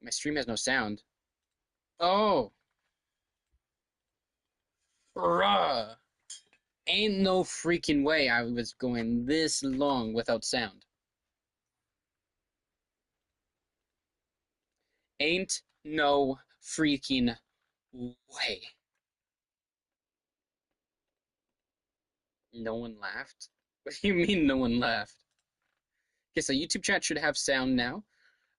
My stream has no sound. Oh, bruh. Ain't no freaking way I was going this long without sound. Ain't no freaking way. No one laughed? What do you mean no one laughed? Okay, so YouTube chat should have sound now.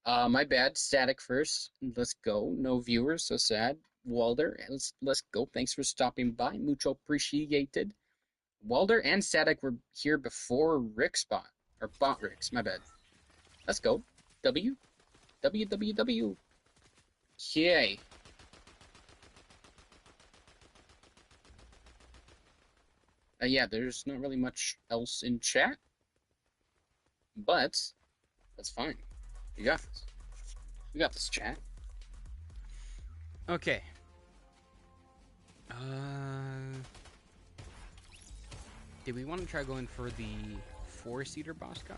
My bad. Static first. Let's go. No viewers, so sad. Walder, let's go. Thanks for stopping by. Mucho appreciated. Walder and Static were here before Rick's bot. Or bot Rick's, my bad. Let's go. W. W, W, W. Okay. Yeah, there's not really much else in chat. But, that's fine. We got this. We got this, chat. Okay. Did we want to try going for the 4-seater boss guy?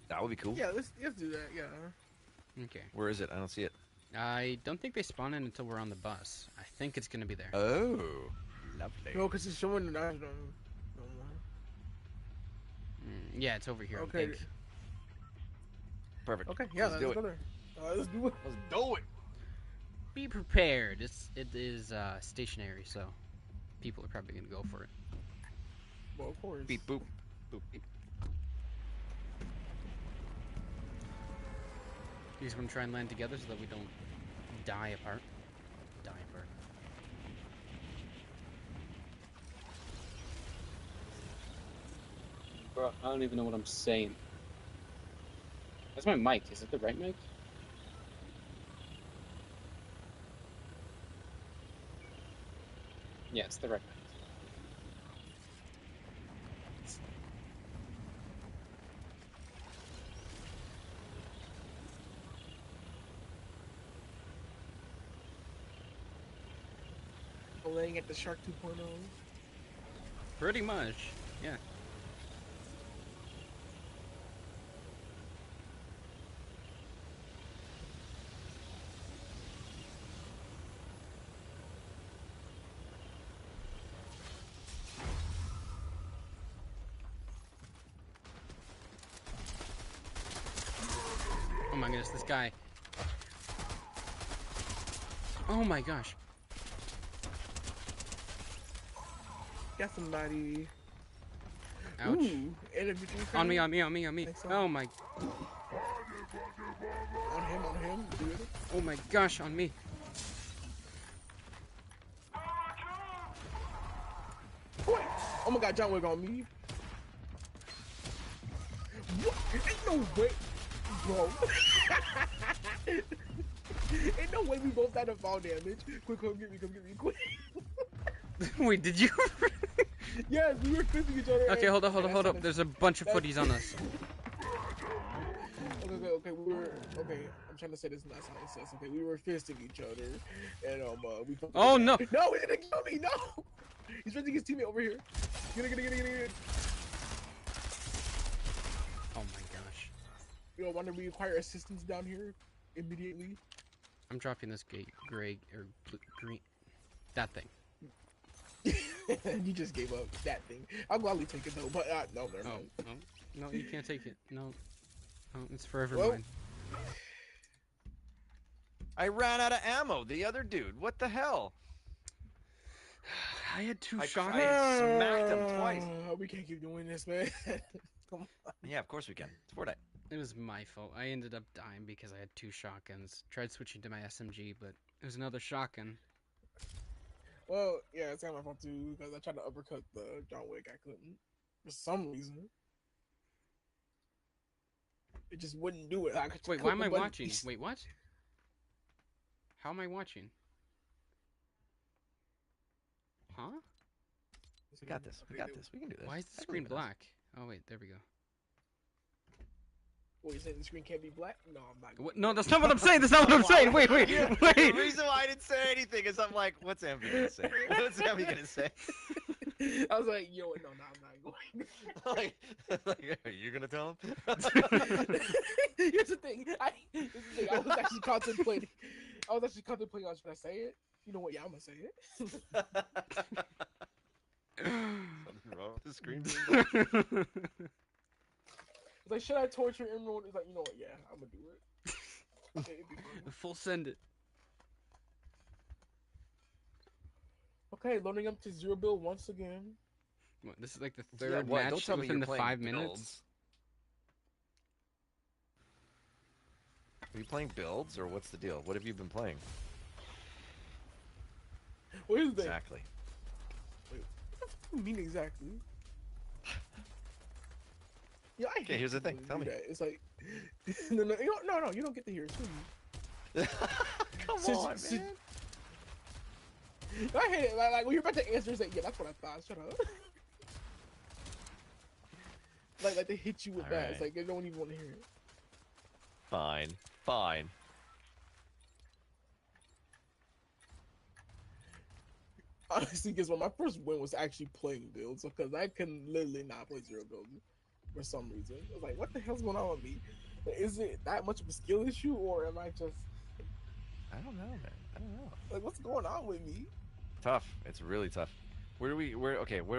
That would be cool. Yeah, let's do that, yeah. Okay. Where is it? I don't see it. I don't think they spawn in until we're on the bus. I think it's gonna be there. Oh, lovely. No, because it's showing the knives. Yeah, it's over here. Okay. I think. Perfect. Okay, yeah, let's do go there. Let's do it. Let's do it. Be prepared. It is stationary, so people are probably gonna go for it. Well, of course. Beep boop. Boop beep. You just want to try and land together so that we don't die apart. Die apart. Bro, I don't even know what I'm saying. That's my mic. Is it the right mic? Yeah, it's the right mic. Laying at the Shark 2.0. Pretty much, yeah. Oh my goodness, this guy. Oh my gosh. Got somebody. Ouch. Ooh, On me. Oh my. On him. Dude. Oh my gosh, on me. Oh my god, John Wick on me. What? Ain't no way, bro. Ain't no way we both died of fall damage. Quick, come get me, quick. Wait, did you? Yes, we were fisting each other. Okay, hold up. There's a bunch of footies on us. Okay, I'm trying to say this not sounding sense. Okay, we were fisting each other, and we. Oh no! No, he didn't kill me. No, he's fisting his teammate over here. Get it. Oh my gosh! You know, wonder we require assistance down here immediately. I'm dropping this gray or green. That thing. You just gave up that thing. I'll gladly take it though, but no, never mind. No, you can't take it. No, it's forever Well, mine. I ran out of ammo. The other dude. What the hell? I had two I shots. smacked him twice. We can't keep doing this, man. Come on. Yeah, of course we can. It's Fortnite. It was my fault. I ended up dying because I had two shotguns. Tried switching to my SMG, but it was another shotgun. Well, yeah, it's kind of my fault too, because I tried to uppercut the John Wick. I couldn't. For some reason. It just wouldn't do it. Wait, why am I watching? Wait, what? How am I watching? Huh? We got this. We can do this. Why is the screen black? Oh wait, there we go. What, you saying the screen can't be black? No, I'm not. What? No, that's not what I'm saying. That's not what I'm saying. Wait. The reason why I didn't say anything is I'm like, what's Ambi gonna say? What's Ambi gonna say? I was like, yo, no, I'm not going. like, are you gonna tell him? Here's the thing. I was actually contemplating. Should I say it? You know what? Yeah, I'm gonna say it. Something wrong with the screen being black? It's like, should I torture Emerald? It's like, you know what? Yeah, I'm gonna do it. It'd be fun. Full send it. Okay, loading up to zero build once again. What, this is like the Yeah, third what? Don't match tell me within you're the playing 5 minutes. builds. Are you playing builds, or what's the deal? What have you been playing? What is that? Exactly. Wait, what do you mean exactly? Yeah, I Okay, hate here's the people thing. who Tell do me. that. It's like, no, you don't get to hear it. Come Since- on, since- man. I hate it. Like when you're about to answer, it's like, yeah, that's what I thought. Shut up. like they hit you with that. Alright. It's like they don't even want to hear it. Fine. Fine. Honestly, because when my first win was actually playing builds, because I can literally not play zero build for some reason. I was like, what the hell's going on with me? Is it that much of a skill issue, or am I just I don't know, man. I don't know. like, what's going on with me? Tough. It's really tough. Where are we going? What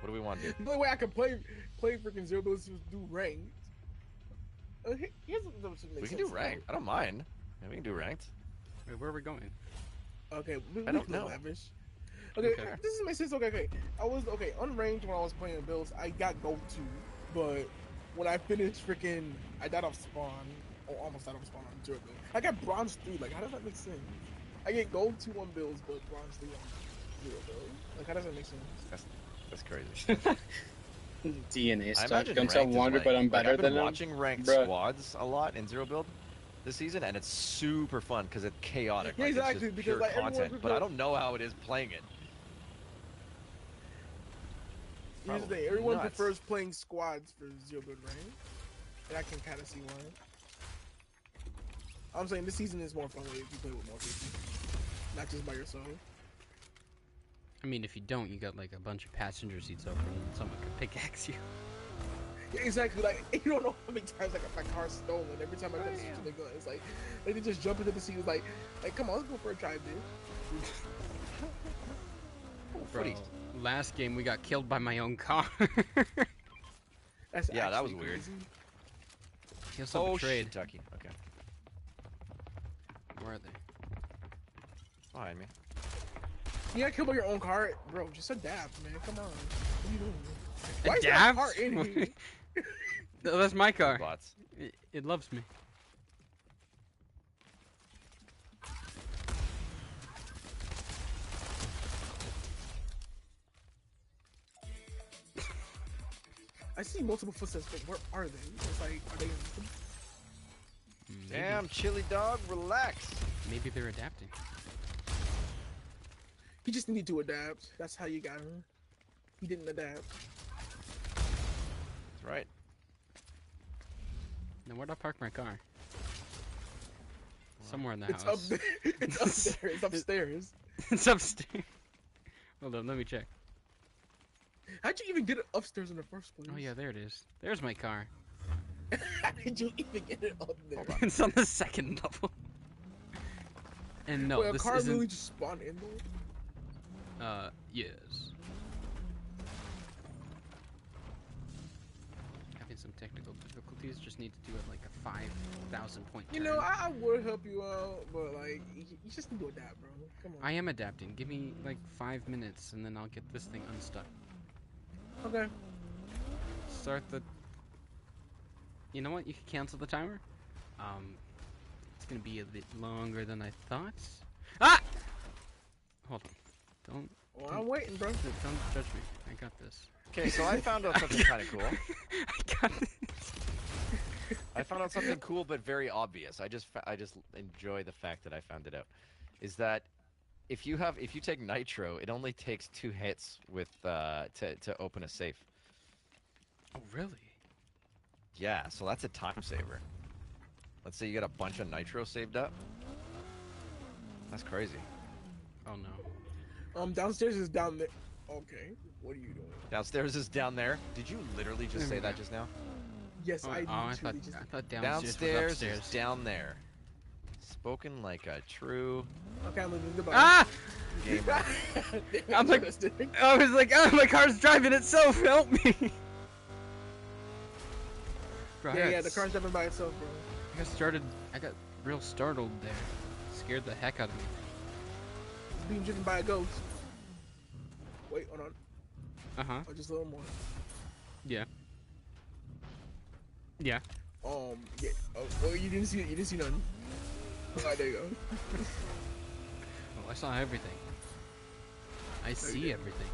do we want to do? The only way I can play freaking zero builds is do ranked. Here's what makes We can sense. do ranked. I don't mind. Yeah, we can do ranked. Wait, where are we going? Okay, we I don't can go know. lavish. Okay, Okay. this is my sense. Okay. I was unranked when I was playing builds. I got gold 2, but when I finished freaking, I died off spawn. Or almost died off spawn on zero build. I got bronze 3. Like, how does that make sense? I get gold 2 on builds, but bronze 3 on zero build. Like, how does that make sense? That's crazy. DNA I stuff. imagine Don't tell ranked is Wander, like- but I'm like, better I've been than him. watching ranked Bruh. squads a lot in zero build this season, and it's super fun because it's chaotic. Yeah, Like, exactly, It's just because, pure like, everyone content, but prefers- I don't know how it is playing it. Here's the Probably thing. Everyone nuts. prefers playing squads for zero build rank. And I can kind of see why. I'm saying this season is more fun if you play with more people, not just by yourself. I mean, if you don't, you got like a bunch of passenger seats open and someone could pickaxe you. Yeah, exactly. Like you don't know how many times I got my car stolen. Every time I come to the gun, it's like they just jump into the seat. It's like come on, let's go for a drive, dude. Bro, Footy. last game we got killed by my own car. That's Yeah, that was actually weird. crazy. He also Oh, betrayed. Kentucky. Okay. Where are they? Behind me. You got killed by your own car, bro. Just adapt, man. Come on. What are you doing? Why is Adapt? that car in here? No, that's my car. Bots. It loves me. I see multiple footsteps, but where are they? It's like, are they? Maybe, Damn, chili dog, relax. maybe they're adapting. He just needed to adapt. That's how you got him. He didn't adapt. That's right. Now where'd I park my car? Somewhere in the It's house. up there. It's up there. It's upstairs. It's upstairs. Hold on, let me check. How'd you even get it upstairs in the first place? Oh yeah, there it is. There's my car. How did you even get it up there? It's on the second level. And no, Wait, a this car isn't. literally just spawned in there? Yes. Having some technical difficulties. Just need to do it like a 5,000 point. You know, turn. I would help you out, but like, you just need to adapt, bro. Come on. I am adapting. Give me like 5 minutes, and then I'll get this thing unstuck. Okay. Start the. You know what? You can cancel the timer. It's gonna be a bit longer than I thought. Ah! Hold on. Don't Well, I'm waiting, bro. don't judge me. I got this. Okay, so I found out something kind of cool. I got this. I found out something cool but very obvious. I just enjoy the fact that I found it out. Is that if you take nitro, it only takes 2 hits with to open a safe. Oh really? Yeah, so that's a time saver. Let's say you got a bunch of nitro saved up. That's crazy. Oh no. Downstairs is down there. Okay. What are you doing? Downstairs is down there. Did you literally just say that just now? Yes, I I literally thought just. I thought downstairs was Downstairs upstairs. is down there. Spoken like a true Okay, I'm leaving. Goodbye. Ah! gamer. I'm like, I was like, oh, my car's driving itself. Help me! Bro, Yeah, the car's driving by itself, bro. I got real startled there. Scared the heck out of me. It's being driven by a ghost. Wait, hold on. Uh-huh. Just a little more. Yeah. Yeah. Yeah. Oh, you didn't see none. Alright, there you go. Oh, I saw everything. I see everything.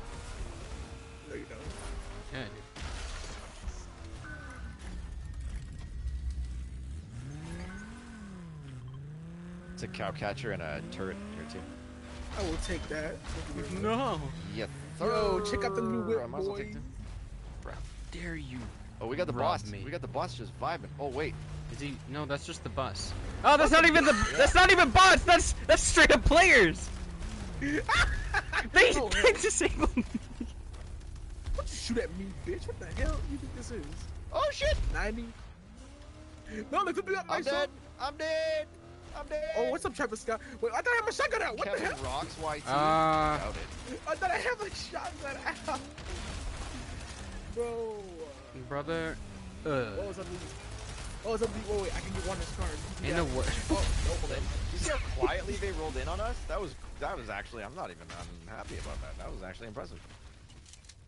No, you don't. Yeah, I do. It's a cow catcher and a turret here too. I will take that. No! Yes. Yo, check out the new whip, I might as well boy. take two. Bro, dare you? Oh, we got the rob boss. me. We got the boss just vibing. Oh wait. Is he? No, that's just the bus. Oh, that's not even the. That's not even bots. That's straight up players. they disabled me. Don't you shoot at me, bitch. What the hell you think this is? Oh shit! 90? No, they could be up my I'm son. dead. I'm dead. I'm dead. Oh, what's up, Travis Scott? Wait, I thought I had my shotgun out. What Kevin the hell? rocks YT. Ah. Doubt it. I thought I had my shotgun out. Bro. Brother. Oh, it's up to Oh, it's up to wait, I can get one of this card. Ain't no word. Oh, no, hold on. You see how quietly they rolled in on us? That was actually. I'm not even unhappy about that. That was actually impressive.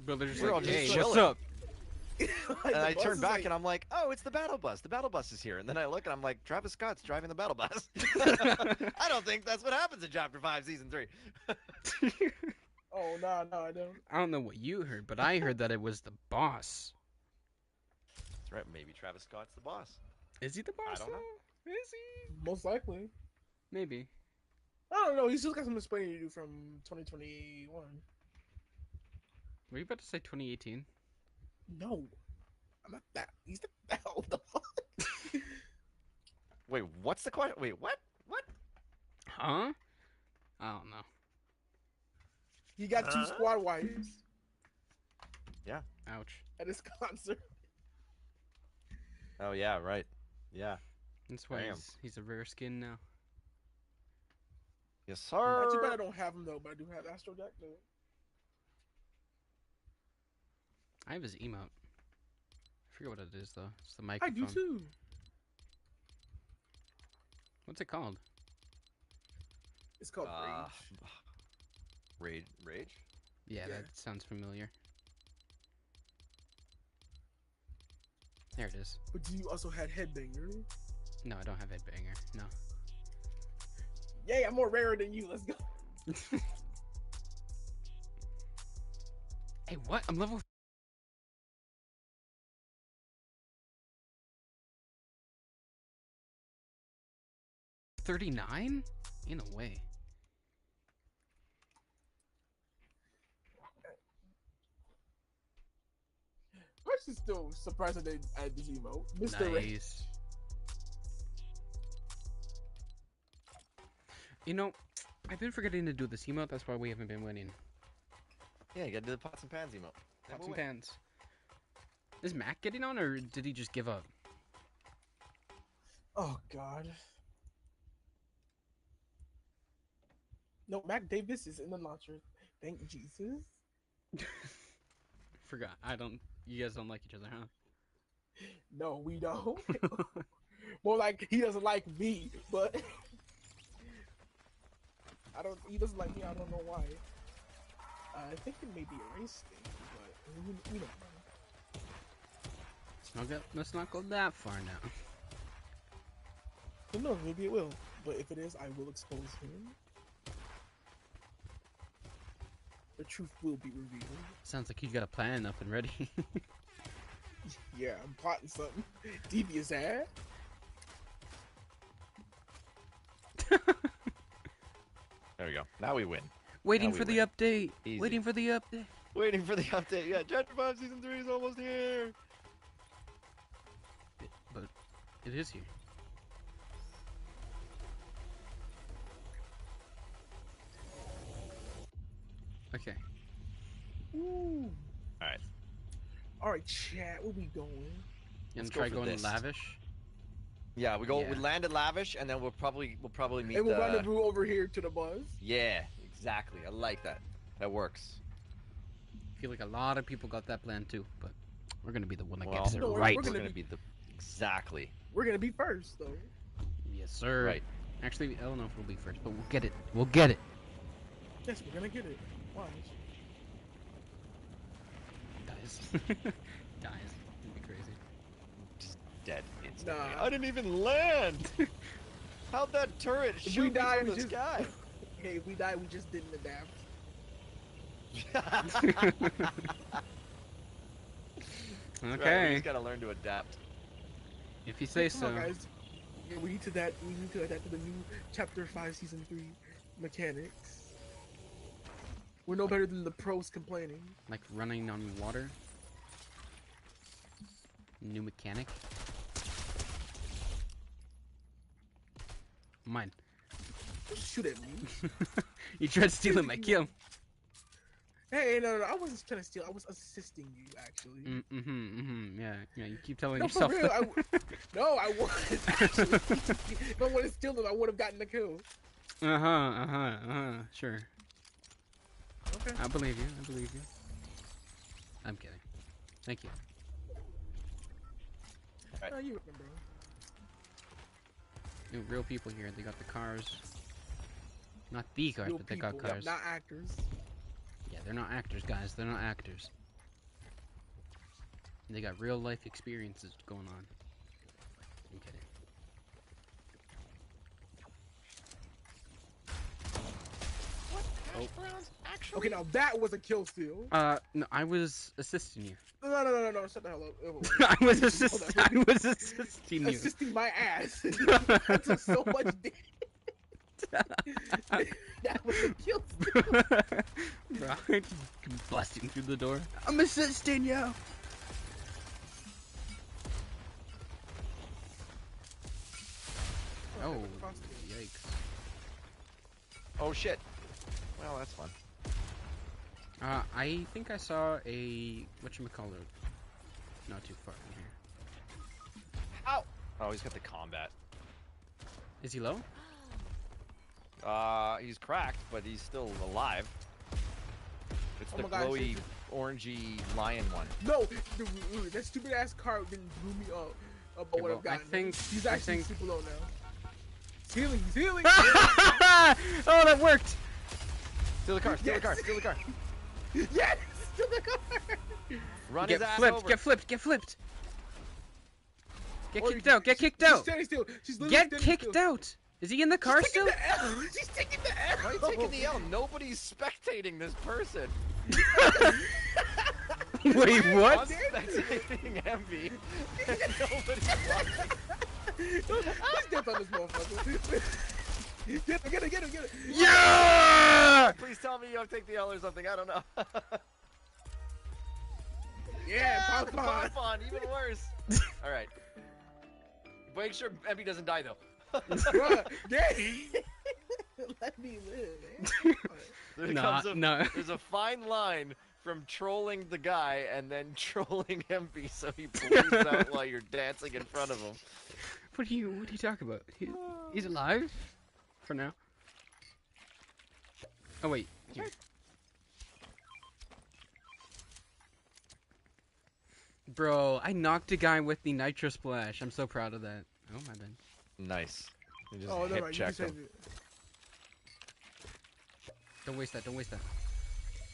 Brother, just We're all like, just hey, chilling. what's up? Like, And I the bus turn is back like- and I'm like, oh, it's the battle bus. The battle bus is here. And then I look and I'm like, Travis Scott's driving the battle bus. I don't think that's what happens in Chapter 5, Season 3. Oh, no, I don't. I don't know what you heard, but I heard that it was the boss. That's right. Maybe Travis Scott's the boss. Is he the boss? I don't know. though? Is he? Most likely. Maybe. I don't know. He's still got some explaining to do from 2021. Were you about to say 2018? No. I'm not that. He's not that old. The fuck? Wait, what's the question? Wait, what? What? Huh? I don't know. He got 2 squad wives Ouch. at his concert. Oh, yeah, right. Yeah. That's why Damn. he's a rare skin now. Yes, Not too bad I sir. don't have him, though, but I do have Astro Jack, though. I have his emote. I forget what it is though. It's the I microphone. do, too. What's it called? It's called Rage? Rage? Yeah, Yeah. that sounds familiar. There it is. But do you also had Headbanger? No, I don't have Headbanger. No. Yay, I'm more rare than you. Let's go. Hey, what? I'm level 39? In a way. I'm actually still surprised that they added this emote. Mr. Ray. Nice. You know, I've been forgetting to do this emote. That's why we haven't been winning. Yeah, you gotta do the pots and pans emote. Pots and pans. Is Mac getting on, or did he just give up? Oh, God. No, Mac Davis is in the launcher. Thank Jesus. Forgot. I don't. You guys don't like each other, huh? No, we don't. More like he doesn't like me, but I don't. He doesn't like me. I don't know why. I think it may be a race thing, but we don't know. Let's not go that far now. Who knows? Maybe it will. But if it is, I will expose him. The truth will be revealed. Sounds like you got a plan up and ready. Yeah, I'm plotting something. Devious ass. There we go. Now we win. Waiting Now we for the win. update. Easy. Waiting for the update. Waiting for the update. Yeah, Chapter 5 Season 3 is almost here. But it is here. Okay. Ooh. Alright. All right, chat. Where we going? You Let's gonna go try for going this. lavish? Yeah, we go. Yeah. We land at Lavish, and then we'll probably meet And we'll the. rendezvous over here to the buzz. Yeah, exactly. I like that. That works. I feel like a lot of people got that plan too, but we're gonna be the one that Well, gets it Don't worry, right. We're gonna be the exactly We're gonna be first though. Yes, sir. right. Actually, I don't know if we'll be first, but we'll get it. We'll get it. Yes, we're gonna get it. Watch. Dies. Dies. It'd be crazy. Just dead instantly. Nah. I didn't even land. How'd that turret If shoot we me die, from we the just sky? Hey, if we die, we just didn't adapt. Right, we Okay. just gotta learn to adapt. If you say Come so. on, guys. Yeah, we need to adapt to the new Chapter 5, Season 3 mechanics. We're no better than the pros complaining. Like running on water. New mechanic. Mine. Don't shoot at me. You tried stealing my kill. Hey, no, I wasn't trying to steal. I was assisting you, actually. Yeah, you keep telling No, yourself for real. that. No, I was actually. If I would have stealed him, I would have gotten the kill. Sure. Okay. I believe you. I believe you. I'm kidding. Thank you. Right. Oh, you remember. New real people here. They got the cars. Not the cars, Real but they got people, cars. not actors. Yeah, they're not actors, guys. They're not actors. They got real life experiences going on. I'm kidding. Okay, now that was a kill steal. No, I was assisting you. No, shut the hell up. I was assisting you. Assisting my ass. I took so much damage. That was a kill steal. Bro, I just busting through the door. I'm assisting you. Oh, yikes. Oh shit. Well, that's fun. I think I saw a whatchamacallit not too far from here. Ow! Oh, he's got the combat. Is he low? He's cracked, but he's still alive. It's Oh the my gosh, glowy, it's orangey lion one. No, that stupid ass car didn't blew me up. But Okay, would have well, I gotten think- he's I actually think- super low now. He's healing. He's healing. Oh, that worked. Steal the car! Steal the Yes. car! Steal the car! Yes, still the car. Run Get his ass flipped. over! Get flipped. Get flipped. Get Or kicked out. Get kicked out. She's standing still. She's literally Get standing kicked still. out. Is he in the car She's still? taking the L. She's taking the L. Why are you taking the L? Nobody's spectating this person. Wait, I'm what? spectating Envy. And nobody's watching. Let's dance on this motherfucker. Get it. Yeah! Please tell me you don't take the L or something. I don't know. Yeah, the pop on. pop-on, even worse. All right. Make sure Envy doesn't die though. Bruh, let me live, man. There's a fine line from trolling the guy and then trolling Envy so he bleeds out while you're dancing in front of him. What are you talking about? He's alive? For now. Oh wait, here. Bro, I knocked a guy with the nitro splash. I'm so proud of that. Oh my bad. Nice. You just Oh, no, hip right, you checked can him. save it. Don't waste that. Don't waste that.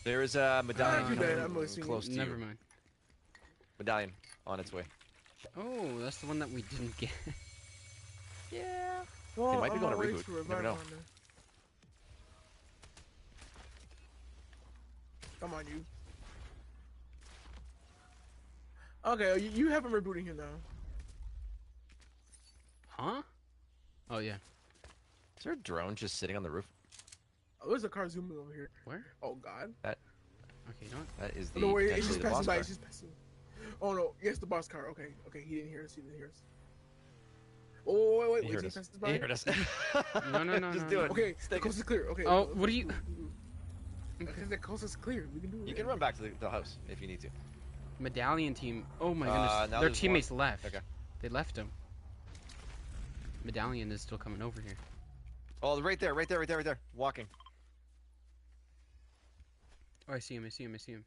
There is a do medallion that, I'm listening. close to Never you. mind. Medallion on its way. Oh, that's the one that we didn't get. Yeah. Well, It might be I'm going to on my way reboot. You revive never know. on there. Come on, you. Okay, you have him rebooting him now. Huh? Oh yeah. Is there a drone just sitting on the roof? Oh, there's a car zooming over here. Where? Oh God. Okay, you know what? That is the No, wait, it's potentially just the boss passing by. car. It's just passing. Oh no, yes, the boss car. Okay, he didn't hear us. Oh, wait, He is heard he us. passing by? He heard us. No, Just no, do no. it. Okay, the Stick it. coast is clear. Okay. Oh, what are you? Because the coast is clear. We can do it. You can run back to the house if you need to. Medallion team. Oh my now goodness. Their there's teammates one. left. Okay. They left him. Medallion is still coming over here. Oh, right there, right there, right there, right there. Walking. Oh, I see him, I see him, I see him.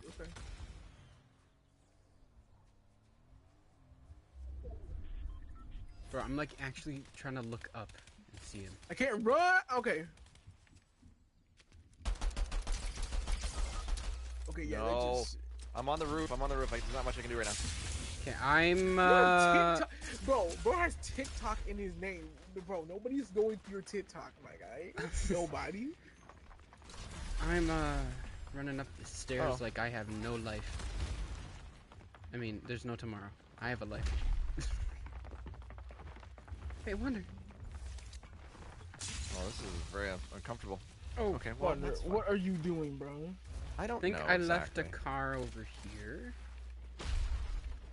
Okay. Bro, I'm like actually trying to look up and see him. I can't run. Okay. Okay, yeah. No. They just... I'm on the roof. I'm on the roof. There's not much I can do right now. Okay, I'm You're on TikTok. Bro has TikTok in his name. Bro, nobody's going through your TikTok, my guy. Nobody. I'm running up the stairs Oh. like I have no life. I mean, there's no tomorrow. I have a life. Hey, Wonder. Oh, this is very uncomfortable. Oh, Okay, well, Wonder, that's fine. what are you doing, bro? I don't I think know I left a exactly. car over here.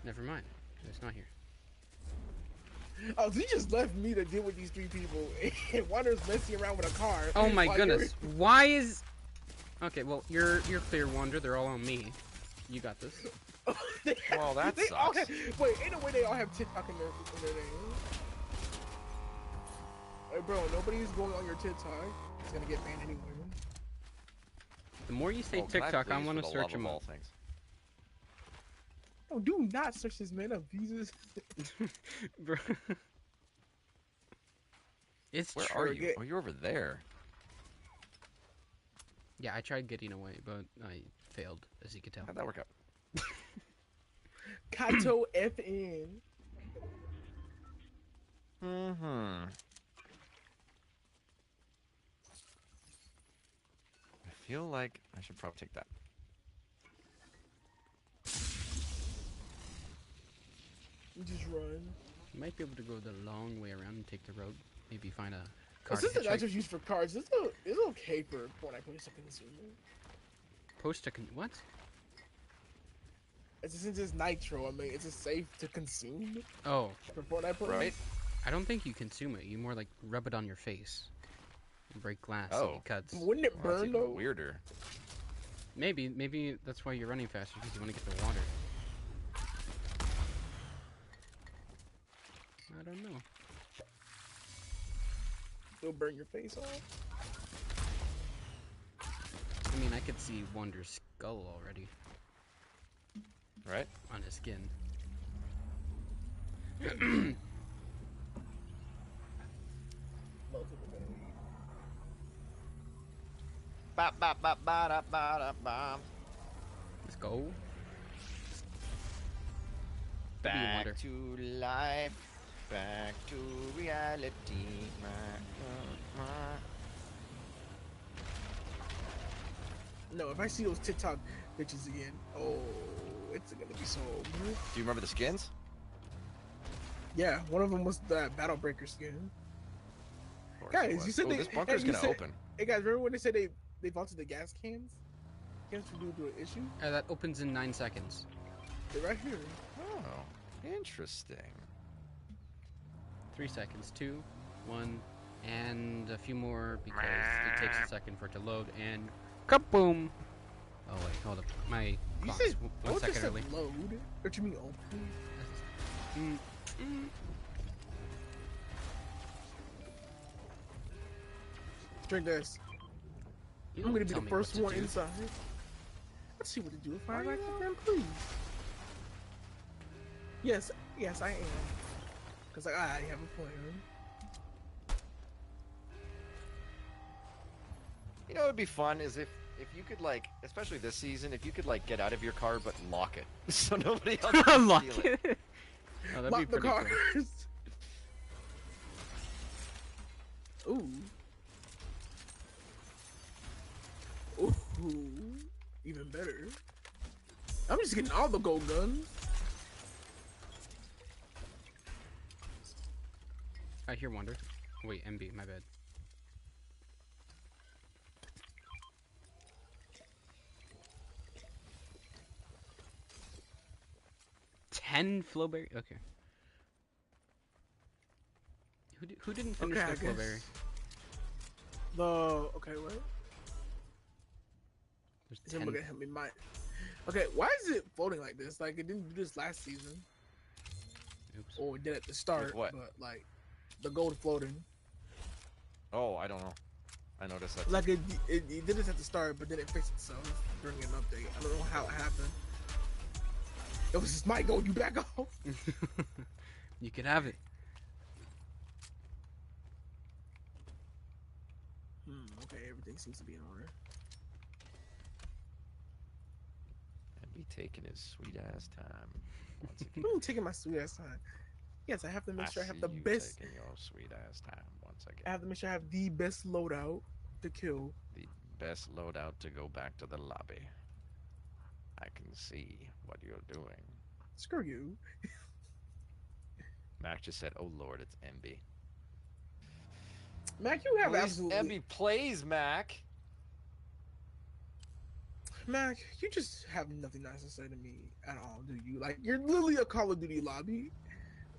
Never mind. It's not here. Oh, so you just left me to deal with these three people, and Wonder's messing around with a car. Oh my while goodness. Why is... Okay, well, you're clear, Wonder. They're all on me. You got this. Well, that they all sucks. have, wait, ain't no way they all have TikTok in their name. Hey, bro, nobody's going on your TikTok. It's gonna get banned anyway. The more you say Oh, can TikTok, I please, want to for the search love them of all. all things. Oh, do not search this man up, Jesus. Bro. It's Where true. are you? Oh, you're over there. Yeah, I tried getting away, but I failed, as you can tell. How'd that work out? Kato FN. Mm-hmm. I feel like I should probably take that. You just run. You might be able to go the long way around and take the road. Maybe find a car Is to this the hitchhike. not just used for cars? It's okay for Fortnite players to consume. What? Since it's Nitro, I mean, it's just safe to consume Oh, for Fortnite players. Right? I don't think you consume it. You more like rub it on your face. And break glass. Oh. And it cuts. Wouldn't it Well, that's burn even though? weirder. Maybe that's why you're running faster, because you want to get the water. I don't know. It'll burn your face off. I mean, I could see Wonder's skull already Right? on his skin. Most people gonna leave. Ba ba ba ba da ba da ba. Let's go. Back Wonder. to life. Back to reality. No, if I see those TikTok bitches again, oh, it's gonna be so. Do you remember the skins? Yeah, one of them was the Battle Breaker skin. Of course it Guys, was. you said Oh, they. this bunker's hey, you gonna said- open. Hey guys, remember when they said they vaulted the gas cans? Cans to do an issue? That opens in 9 seconds. They're right here. Oh, interesting. 3 seconds. 2, 1, and a few more because it takes a second for it to load. And kaboom! Oh wait, hold up. My You clock's said 1 just second said early. load. What you mean open? Drink this. You I'm don't gonna be tell the me first what to one do. inside. Let's see what to do if I like them, please. Yes, I am. Cause I have a plan. You know what would be fun is if you could, like, especially this season, if you could, like, get out of your car but lock it so nobody else can Lock steal it. it. Oh, that'd Lock be the pretty cars. cool. Ooh. Ooh. Even better. I'm just getting all the gold guns. I hear Wonder. Wait, MB, my bad. Ten Flowberry? Okay. Who didn't finish Okay, their I guess. Flowberry? Okay, wait. There's Is it 10. gonna help me? Okay, why is it floating like this? Like it didn't do this last season. Oops. or it did at the start, what? but like the gold floating. Oh, I don't know. I noticed that. Like it did this at the start, but then it fixed itself during an update. I don't know how it happened. It was just my gold. You back off. You can have it. Okay, everything seems to be in order. And be taking his sweet ass time. Once again. I'm taking my sweet ass time. Yes, I have to make sure I have see the you best. taking your sweet ass time once again. I have to make sure I have the best loadout to kill. The best loadout to go back to the lobby. I can see what you're doing. Screw you. Mac just said, "Oh Lord, it's MB." Mac, you have absolutely. MB plays Mac. Mac, you just have nothing nice to say to me at all, do you? Like, you're literally a Call of Duty lobby.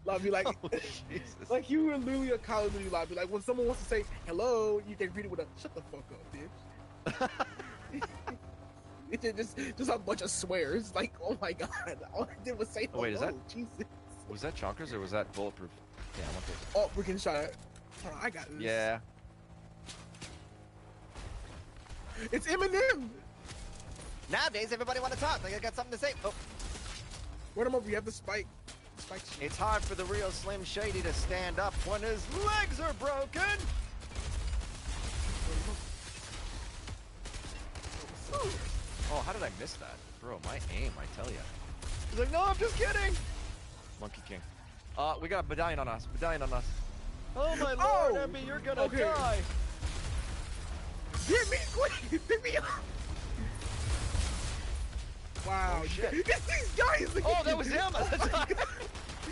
Like, Oh, Jesus. like you were literally a Call of Duty lobby. Like, when someone wants to say hello, you can greet it with a "shut the fuck up, bitch." It's just a bunch of swears. Like, oh my god, all I did was say hello. Oh, wait, is that- Jesus. Was that Chonkers or was that Bulletproof? Yeah, I want this. Oh, we can shot it. Hold on, I got this. Yeah. It's Eminem. Nowadays, everybody want to talk. Like I got something to say. Oh, Run him over. You have the spike. Spike shit. it's hard for the real Slim Shady to stand up when his legs are broken. Oh, how did I miss that? Bro, my aim, I tell ya. He's like, no, I'm just kidding. Monkey King. We got Medallion on us. Medallion on us. Oh my lord, Oh, Emmy, you're gonna okay. die. Get me quick! Pick me up! Wow. Oh, shit. It's these guys! Again. Oh, that was him at the time.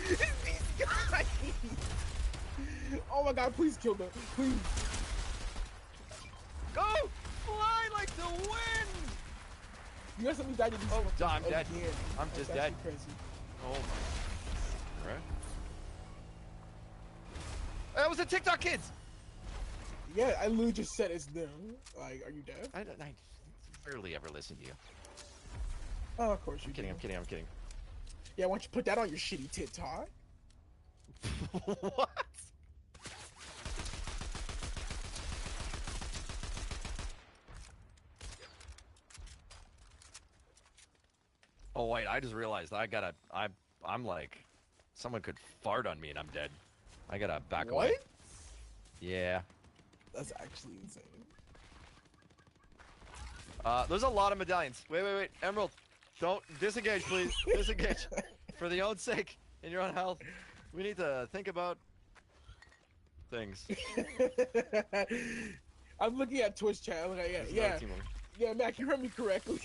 It's these guys! Oh my god, please kill them. Please. Go! Fly like the wind! You got something died to these Oh, fuckers I'm dead. again. I'm That's just actually dead. Crazy. Oh my. Right? That was the TikTok kids! Yeah, I literally just said it's them. Like, are you deaf? I rarely ever listen to you. Oh, of course you I'm kidding, do. I'm kidding, I'm kidding. Yeah, why don't you put that on your shitty TikTok? What? Oh wait, I just realized I'm like, someone could fart on me and I'm dead. I gotta back away. What? Yeah. That's actually insane. There's a lot of medallions. Wait, Emerald, don't disengage, please. Disengage. For the own sake, in your own health, we need to think about things. I'm looking at Twitch chat. Like, There's yeah, another team over. yeah, Mac, you heard me correctly.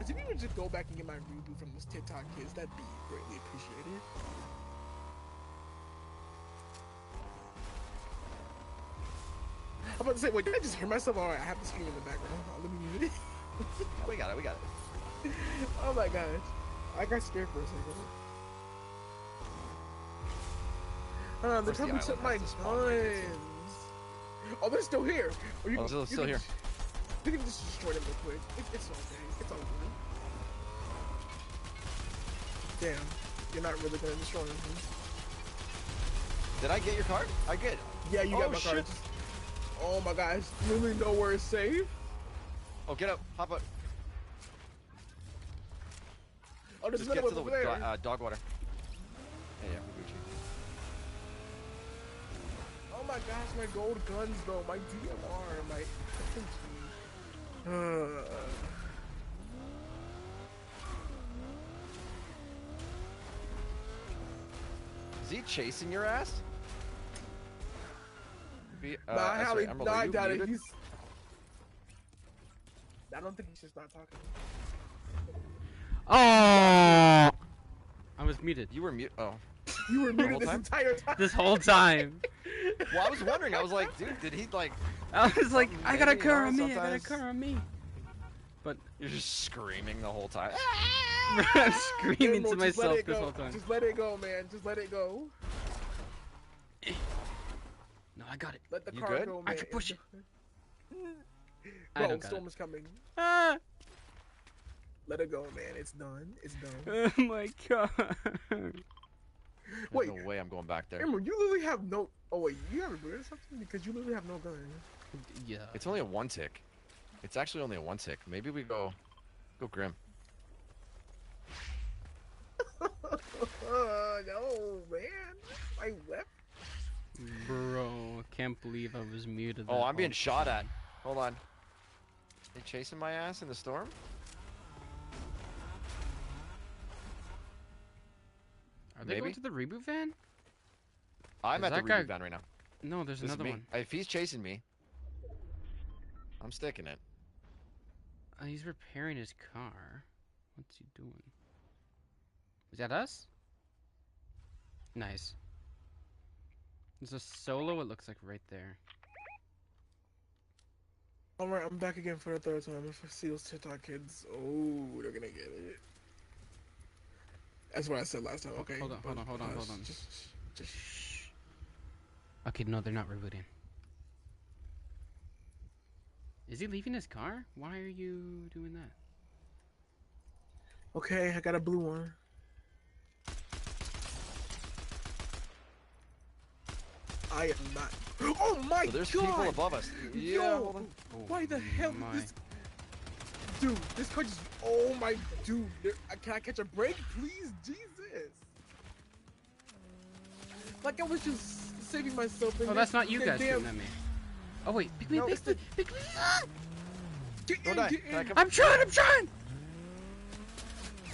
If you would just go back and get my reboot from those TikTok kids, that'd be greatly appreciated. I'm about to say, wait, did I just hear myself? All right, I have the screen in the background. Oh, let me mute it. We got it. Oh my gosh. I got scared for a second. They First the probably took island my has to spawn right next to it. guns. Oh, they're still here. Or Oh, still can here. just- You can just destroy them real quick. It's okay. It's all good. Damn. You're not really gonna destroy them. Did I get your card? I did. Yeah, you Oh, got my shit. cards. Oh my gosh, literally nowhere is safe. Oh, get up. Hop up. Oh, there's Just get another to one the over there. dog water. Yeah, Gucci. Oh my gosh, my gold guns though, my DMR, my SMG. Is he chasing your ass? Nah, Hallie, Emerald, nah, are I you got it. muted? I don't think he should start talking. Oh! I was muted You were mute. Oh. You were The muted whole this time? entire time. this whole time. Well, I was wondering. I was like, dude, did he like? I was like, Something I got a maybe, car you on know, me, I got a sometimes- car on me. But You're just screaming the whole time. I'm screaming Emerald, to just let myself it this go. whole time. Just let it go, man. Just let it go. No, I got it. Let the You car good? go, man. I can push it. I Bro, don't got storm it. is coming. Ah! Let it go, man. It's done. It's done. Oh my god. There's Wait. no way I'm going back there. Emerald, you literally have no. Oh wait, you have a bird or something because you literally have no gun. Yeah. It's only a 1 tick. It's actually only a 1 tick. Maybe we go Grim. No, man. My weapon. Bro, I can't believe I was muted. Oh, that I'm being whole shot at. time. Hold on. They chasing my ass in the storm? Are they Maybe. going to the reboot van? I'm Is at the that guy- reboot van right now. No, there's This is another me. one. If he's chasing me, I'm sticking it. He's repairing his car. What's he doing? Is that us? Nice. There's a solo, it looks like right there. Alright, I'm back again for the third time. If I see those TikTok kids, oh, they're gonna get it. That's what I said last time. Okay. Hold on. Just. Shh. Okay, no, they're not rebooting. Is he leaving his car? Why are you doing that? Okay, I got a blue one. I am not. Oh my So there's god! people above us. Yeah, Yo, hold on. why the hell my. did this? Dude, this car just. Oh my dude! Can I catch a break, please? Jesus! Like I was just saving myself. Oh, that's not you guys damn. shooting at me. Oh wait, pick me, No, pick it's me, pick me. Ah! Get Don't in, die. get Can I in. come- I'm trying.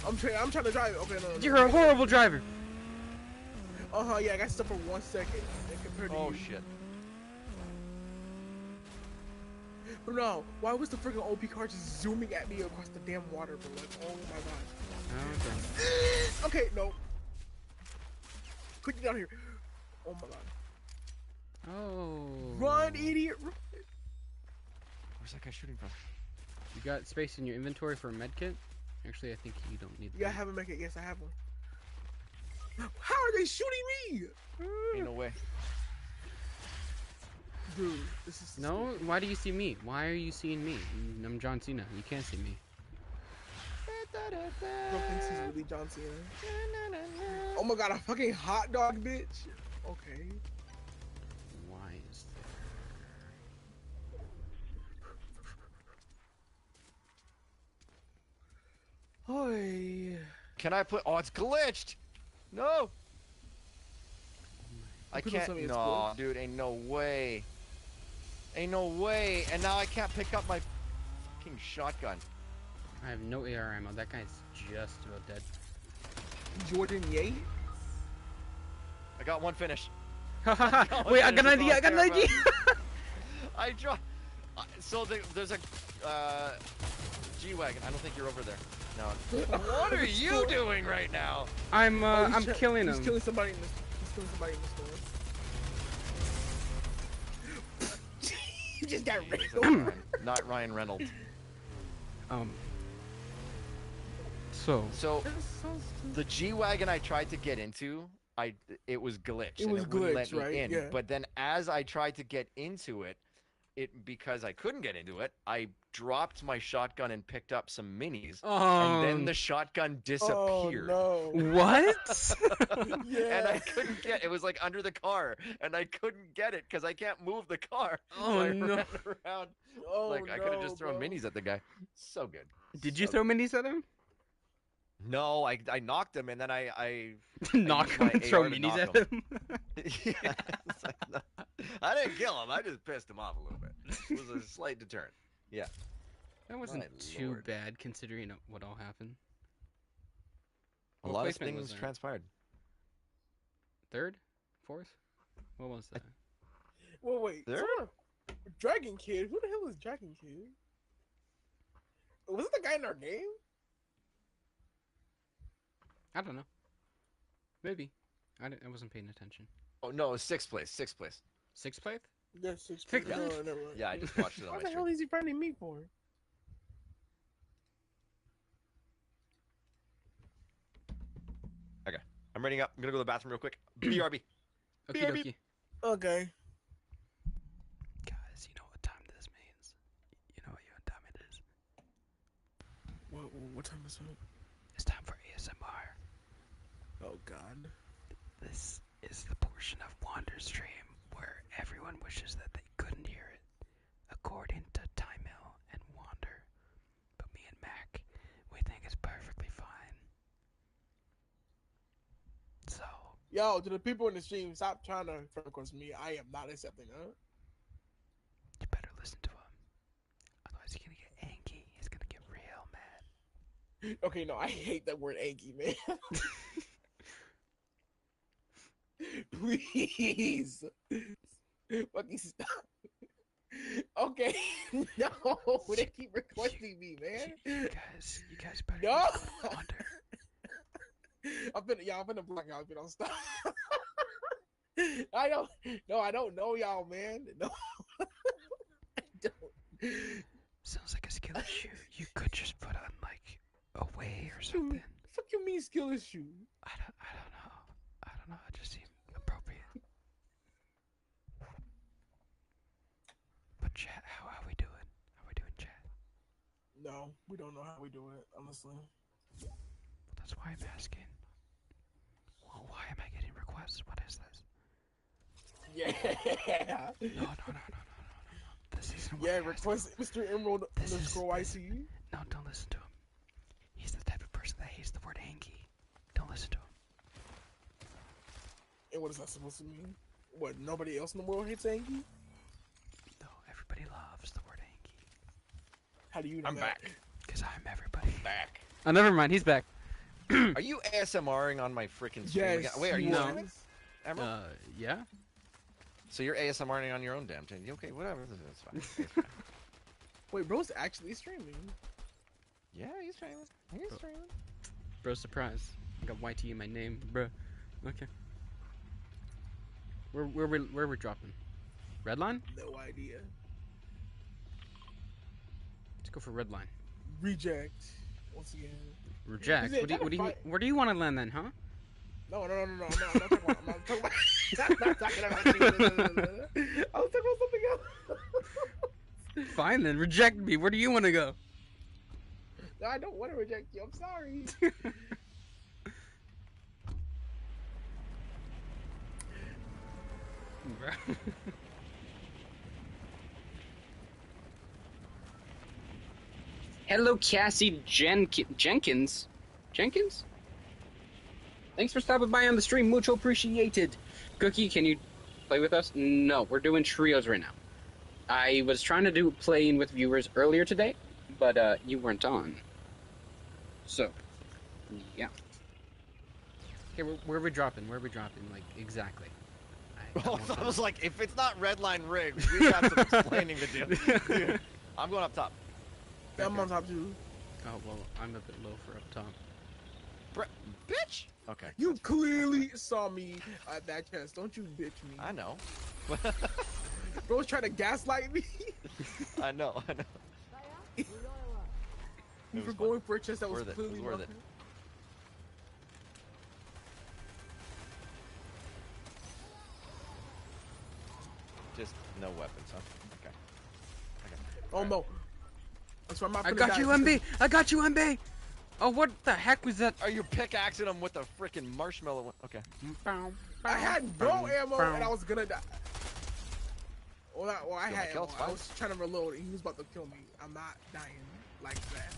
I'm trying to drive. Okay, no. You're a horrible driver. Yeah, I got stuck for 1 second compared to Oh you. shit. But no, why was the freaking OP car just zooming at me across the damn water, bro? Like, oh my god. Okay. Okay, no. Quick, get down here. Oh my god. Oh. Run, idiot, run. Where's that guy shooting from? You got space in your inventory for a medkit? Actually, I think you don't need Yeah, I that. haven't make it. Yes, I have one. How are they shooting me? Ain't no way. Dude, this is No, why do you see me? Why are you seeing me? I'm John Cena. You can't see me. Bro thinks he's really John Cena. Oh my god, a fucking hot dog, bitch. Okay. Why is Oi. Can I put? Oh, it's glitched. No. I People can't. tell me it's No, glitched. dude, ain't no way. Ain't no way. And now I can't pick up my fucking shotgun. I have no AR ammo. That guy's just about dead. Jordan Yates? I got one finish. Wait, I got an idea. I got an idea. I draw. So there's a G-Wagon. I don't think you're over there. No. What are you doing right now? I'm Oh, I'm killing He's him. killing somebody in this. He's killing somebody in the store. You just got riddled. Not Ryan Reynolds. So So the G-Wagon I tried to get into, it was glitched. It and was wouldn't let glitched, me right? in. Yeah. But then as I tried to get into it, because I couldn't get into it, I dropped my shotgun and picked up some minis, and then Oh, the shotgun Oh disappeared. no. what? And I Yeah. couldn't get it was like under the car, and I couldn't get it because I can't move the car. Oh, So I no. ran around Oh like I could have no, just thrown bro. minis at the guy. So good. Did you So throw minis at him? No, I knocked him, and then I Knock used him my and throw AR to minis knock at him. him? Yeah, it's like, no, I didn't kill him. I just pissed him off a little bit. It was a slight deterrent. Yeah. That wasn't My too lord. bad considering what all happened. A What lot of placement was things there? transpired. Third? Fourth? What was that? Well, wait. There? someone- Dragon Kid. Who the hell is Dragon Kid? Was it the guy in our game? I don't know. Maybe. I wasn't paying attention. Oh no, it was sixth place. Sixth place. Sixth place? Yes, six. Fig- No, never mind. Yeah, I just watched it on What my the hell stream. is he finding me for? Okay, I'm reading up. I'm gonna go to the bathroom real quick. BRB. Okie BRB. dokie. Okay. Guys, you know what time this means. You know what time it is. What time is it? It's time for ASMR. Oh God. This is the portion of Wander Stream where everyone wishes that they couldn't hear it, according to Time Hill and Wander. But me and Mac, we think it's perfectly fine. So, Yo, to the people in the stream, stop trying to friend request me. I am not accepting that. you better listen to him. Otherwise, he's gonna get angry. He's gonna get real mad. Okay, no, I hate that word Anki, man. Please. Fucking stop. Okay. No, they keep requesting me, man. You guys better No. just go to Wander. I'm finna block y'all if you don't stop. I don't know y'all, man. No. I don't. Sounds like a skill issue. You could just put on like away or something. Fuck you mean skill issue? I don't know. I don't know. It just seemed appropriate. But chat, how we doing? How we doing, chat? No, we don't know how we do it, honestly. Well, that's why I'm asking. Well, why am I getting requests? What is this? Yeah. No. This isn't what Yeah, I asked request for. Mr. Emerald This is- underscore this- YT. No, don't listen to him. He's the type of person that hates the word hanky. Don't listen to him. And what is that supposed to mean? What, nobody else in the world hates Anki? No, everybody loves the word hanky. How do you know I'm that? back. Because I'm everybody. Back. Oh, never mind. He's back. Are you ASMRing on my freaking stream again? Yes. Wait, are you No. streaming? Emerald? Yeah? So you're ASMRing on your own damn thing. Okay, whatever. That's fine. It's fine. Wait, bro's actually streaming. Yeah, he's streaming. He's streaming. Bro, surprise. I got YT in my name, bro. Okay. Where we dropping? Red line? No idea. Let's go for red line. Reject. Once again. Reject. Is it- Where do you want to land then, huh? No. I'm not talking about. I'm not talking about. I'm not talking about you. I was talking about something else. Fine then, reject me. Where do you want to go? No, I don't want to reject you. I'm sorry. Hello, Cassie Jenkins. Jenkins? Thanks for stopping by on the stream. Mucho appreciated. Cookie, can you play with us? No, we're doing trios right now. I was trying to do playing with viewers earlier today, but you weren't on. So, yeah. Okay, where are we dropping? Where are we dropping? Like, exactly. I was like, if it's not redline rigged, we got some explaining to do. Dude, I'm going up top. Yeah, I'm on top too. Oh, well, I'm a bit low for up top. Bitch! Okay. You clearly saw me at that chest. Don't you bitch me. I know. Bro's trying to gaslight me. I know. We was were fun. going for a chest that was Worth it. It clearly was worth it. marked. Just no weapons, huh? Okay. Oh no. That's why I'm not I finna got die. you, MB. I got you, MB. Oh, what the heck was that? Are you pickaxing him with the freaking marshmallow one? Okay. I had no ammo and I was gonna die. Well, I Kill had my kill, ammo. it's I fine. was trying to reload and he was about to kill me. I'm not dying like that.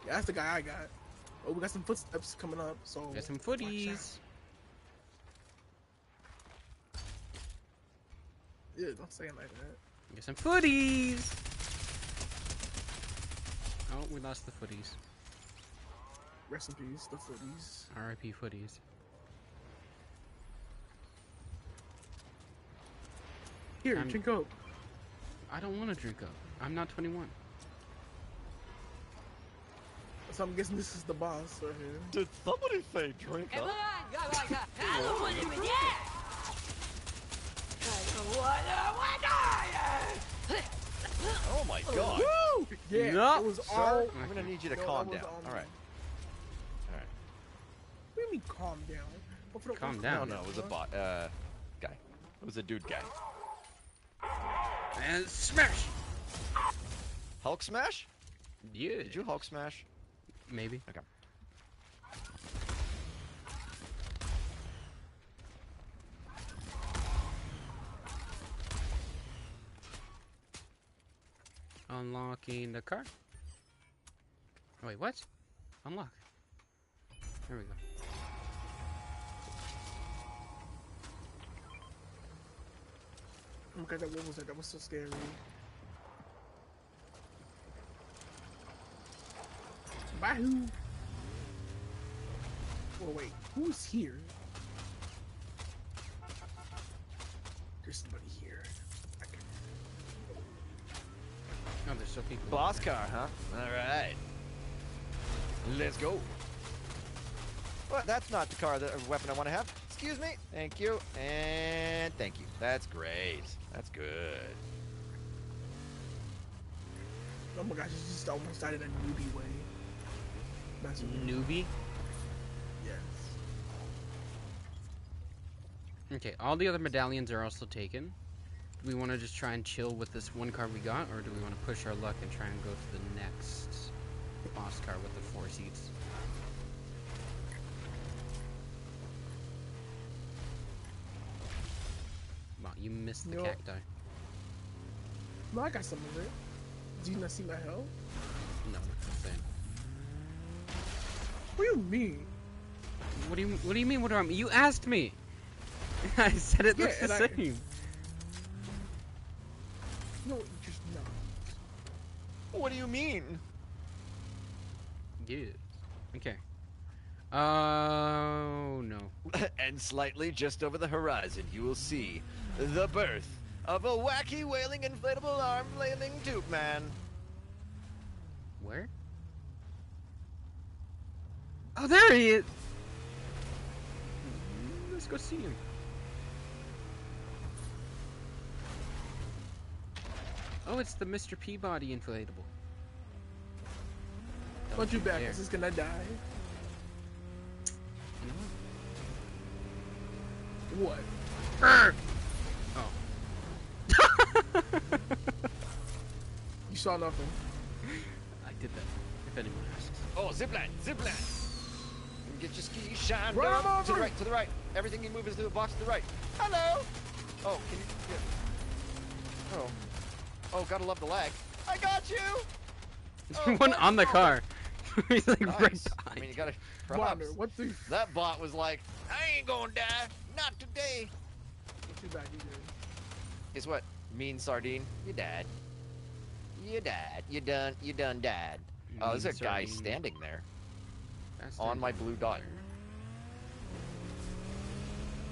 Yeah, that's the guy I got. Oh, we got some footsteps coming up, so Got some watch out. footies. Yeah, don't say it like that. Got some footies. Oh, we lost the footies. Rest in peace, the footies. R.I.P. footies. Here, drink up. I don't want to drink up. I'm not 21. So I'm guessing this is the boss right here. Did somebody say drink up? Oh my god. Woo! Yeah, No, it was Sir, all. I'm gonna need you to No, calm that was down. all me. Alright. Alright. What do you mean calm down? What for the- Calm No, down. no, it was a bot. Guy. It was a dude guy. And smash. Hulk smash? Yeah. Did you Hulk smash? Maybe. Okay. Unlocking the car. Oh, wait, what? Unlock. There we go. Oh my god, what was that? That was so scary. Bahoo! Oh wait, who's here? There's somebody here. Oh, there's still people. Boss car, huh? Alright. Let's go. Well, that's not the car, the weapon I want to have. Excuse me. Thank you. And thank you. That's great. That's good. Oh my gosh, it's just almost died in a newbie way. That's Newbie. yes. Okay, all the other medallions are also taken. Do we want to just try and chill with this one car we got, or do we want to push our luck and try and go to the next boss car with the 4 seats? Wow, you missed the No. cacti. No, I got some of it. Do you not see my health? No, not saying. What do you mean? What do you mean? What do I mean? You asked me. I said it Yeah, looks the and same. No, just not. What do you mean? Yeah. Okay. Oh no. And slightly just over the horizon, you will see the birth of a wacky, wailing, inflatable arm flailing tube man. Where? Oh, there he is. Let's go see him. Oh, it's the Mr. Peabody inflatable. Want you back? There. Is this gonna die? You know What? what? Oh. You saw nothing. I did that. If anyone asks. Oh, zipline, zipline. Get your ski shined Run up. To the over. right, to the right. Everything you move is to a box to the right. Hello. Oh, can you? Yeah. Oh. Oh, gotta love the lag. I got you. There's one on the car. He's like right Nice. I behind mean, you you. gotta. Wander, Props. what the? That bot was like, I ain't gonna die. Not today. What you back? You did. Guess what? Mean sardine. You died. You died. You done died. Oh, there's a Mean guy sardine. standing there That's on the- my blue dot.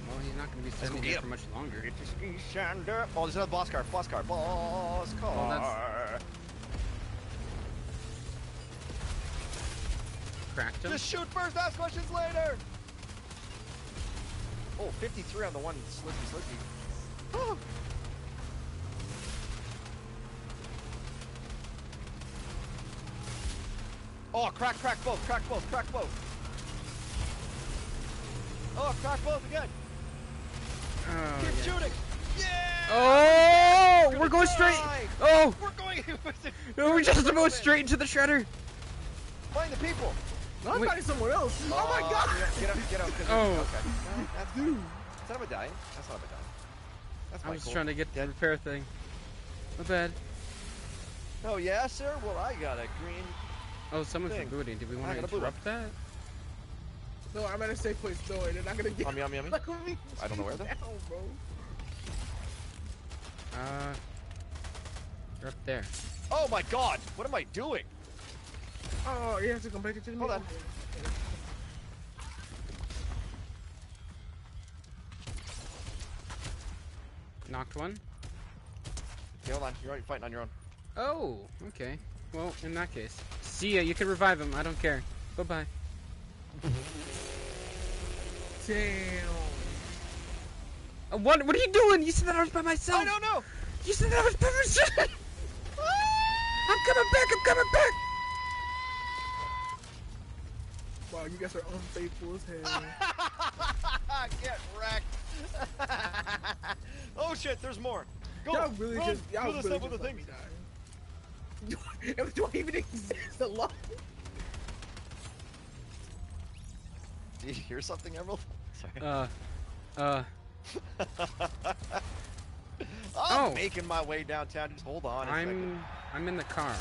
Well, he's not going to be go standing get there him. for much longer. Get your ski shined up. Oh, there's another boss car. Boss car. Boss car. Well, that's- Cracked him. Just shoot first, ask questions later. Oh, 53 on the one slippy. Oh. Oh, crack both. Oh, crack both again. Oh, Keep yeah. shooting. Yeah. Oh, we're going almost straight. Oh, We're going. we're just about straight into the shredder. Find the people. No, I'm Wait. fighting someone else. Oh my god! Get out! Get out! Oh. Okay. No, that's Dude. Is that a dying? That's not a dying. That's I was Michael. trying to get the repair thing. My bad. Oh yeah, sir. Well, I got a green. Oh, someone's Thing. rebooting. Did we I want to got a blue interrupt that? No, I'm at a safe place. No, they're not gonna get Yummy. Look at me. I don't know where though. Down, bro. You're up there. Oh my God! What am I doing? Oh, you have to come back to me. Hold on. Knocked one. Okay, hold on. You're already fighting on your own. Oh, okay. Well, in that case. See ya, you can revive him. I don't care. Bye-bye. Damn. What are you doing? You said that I was by myself. I don't know. You said that I was by myself. I'm coming back. I'm coming back. Wow, you guys are unfaithful as hell. Get wrecked. Oh shit! There's more. Go. Y'all really Run. just y'all Do really the stuff just with the let me things. die. Do I even exist? Hello? Do you hear something, Emerald? Uh. I'm Oh. making my way downtown. Just hold on. I'm in the car.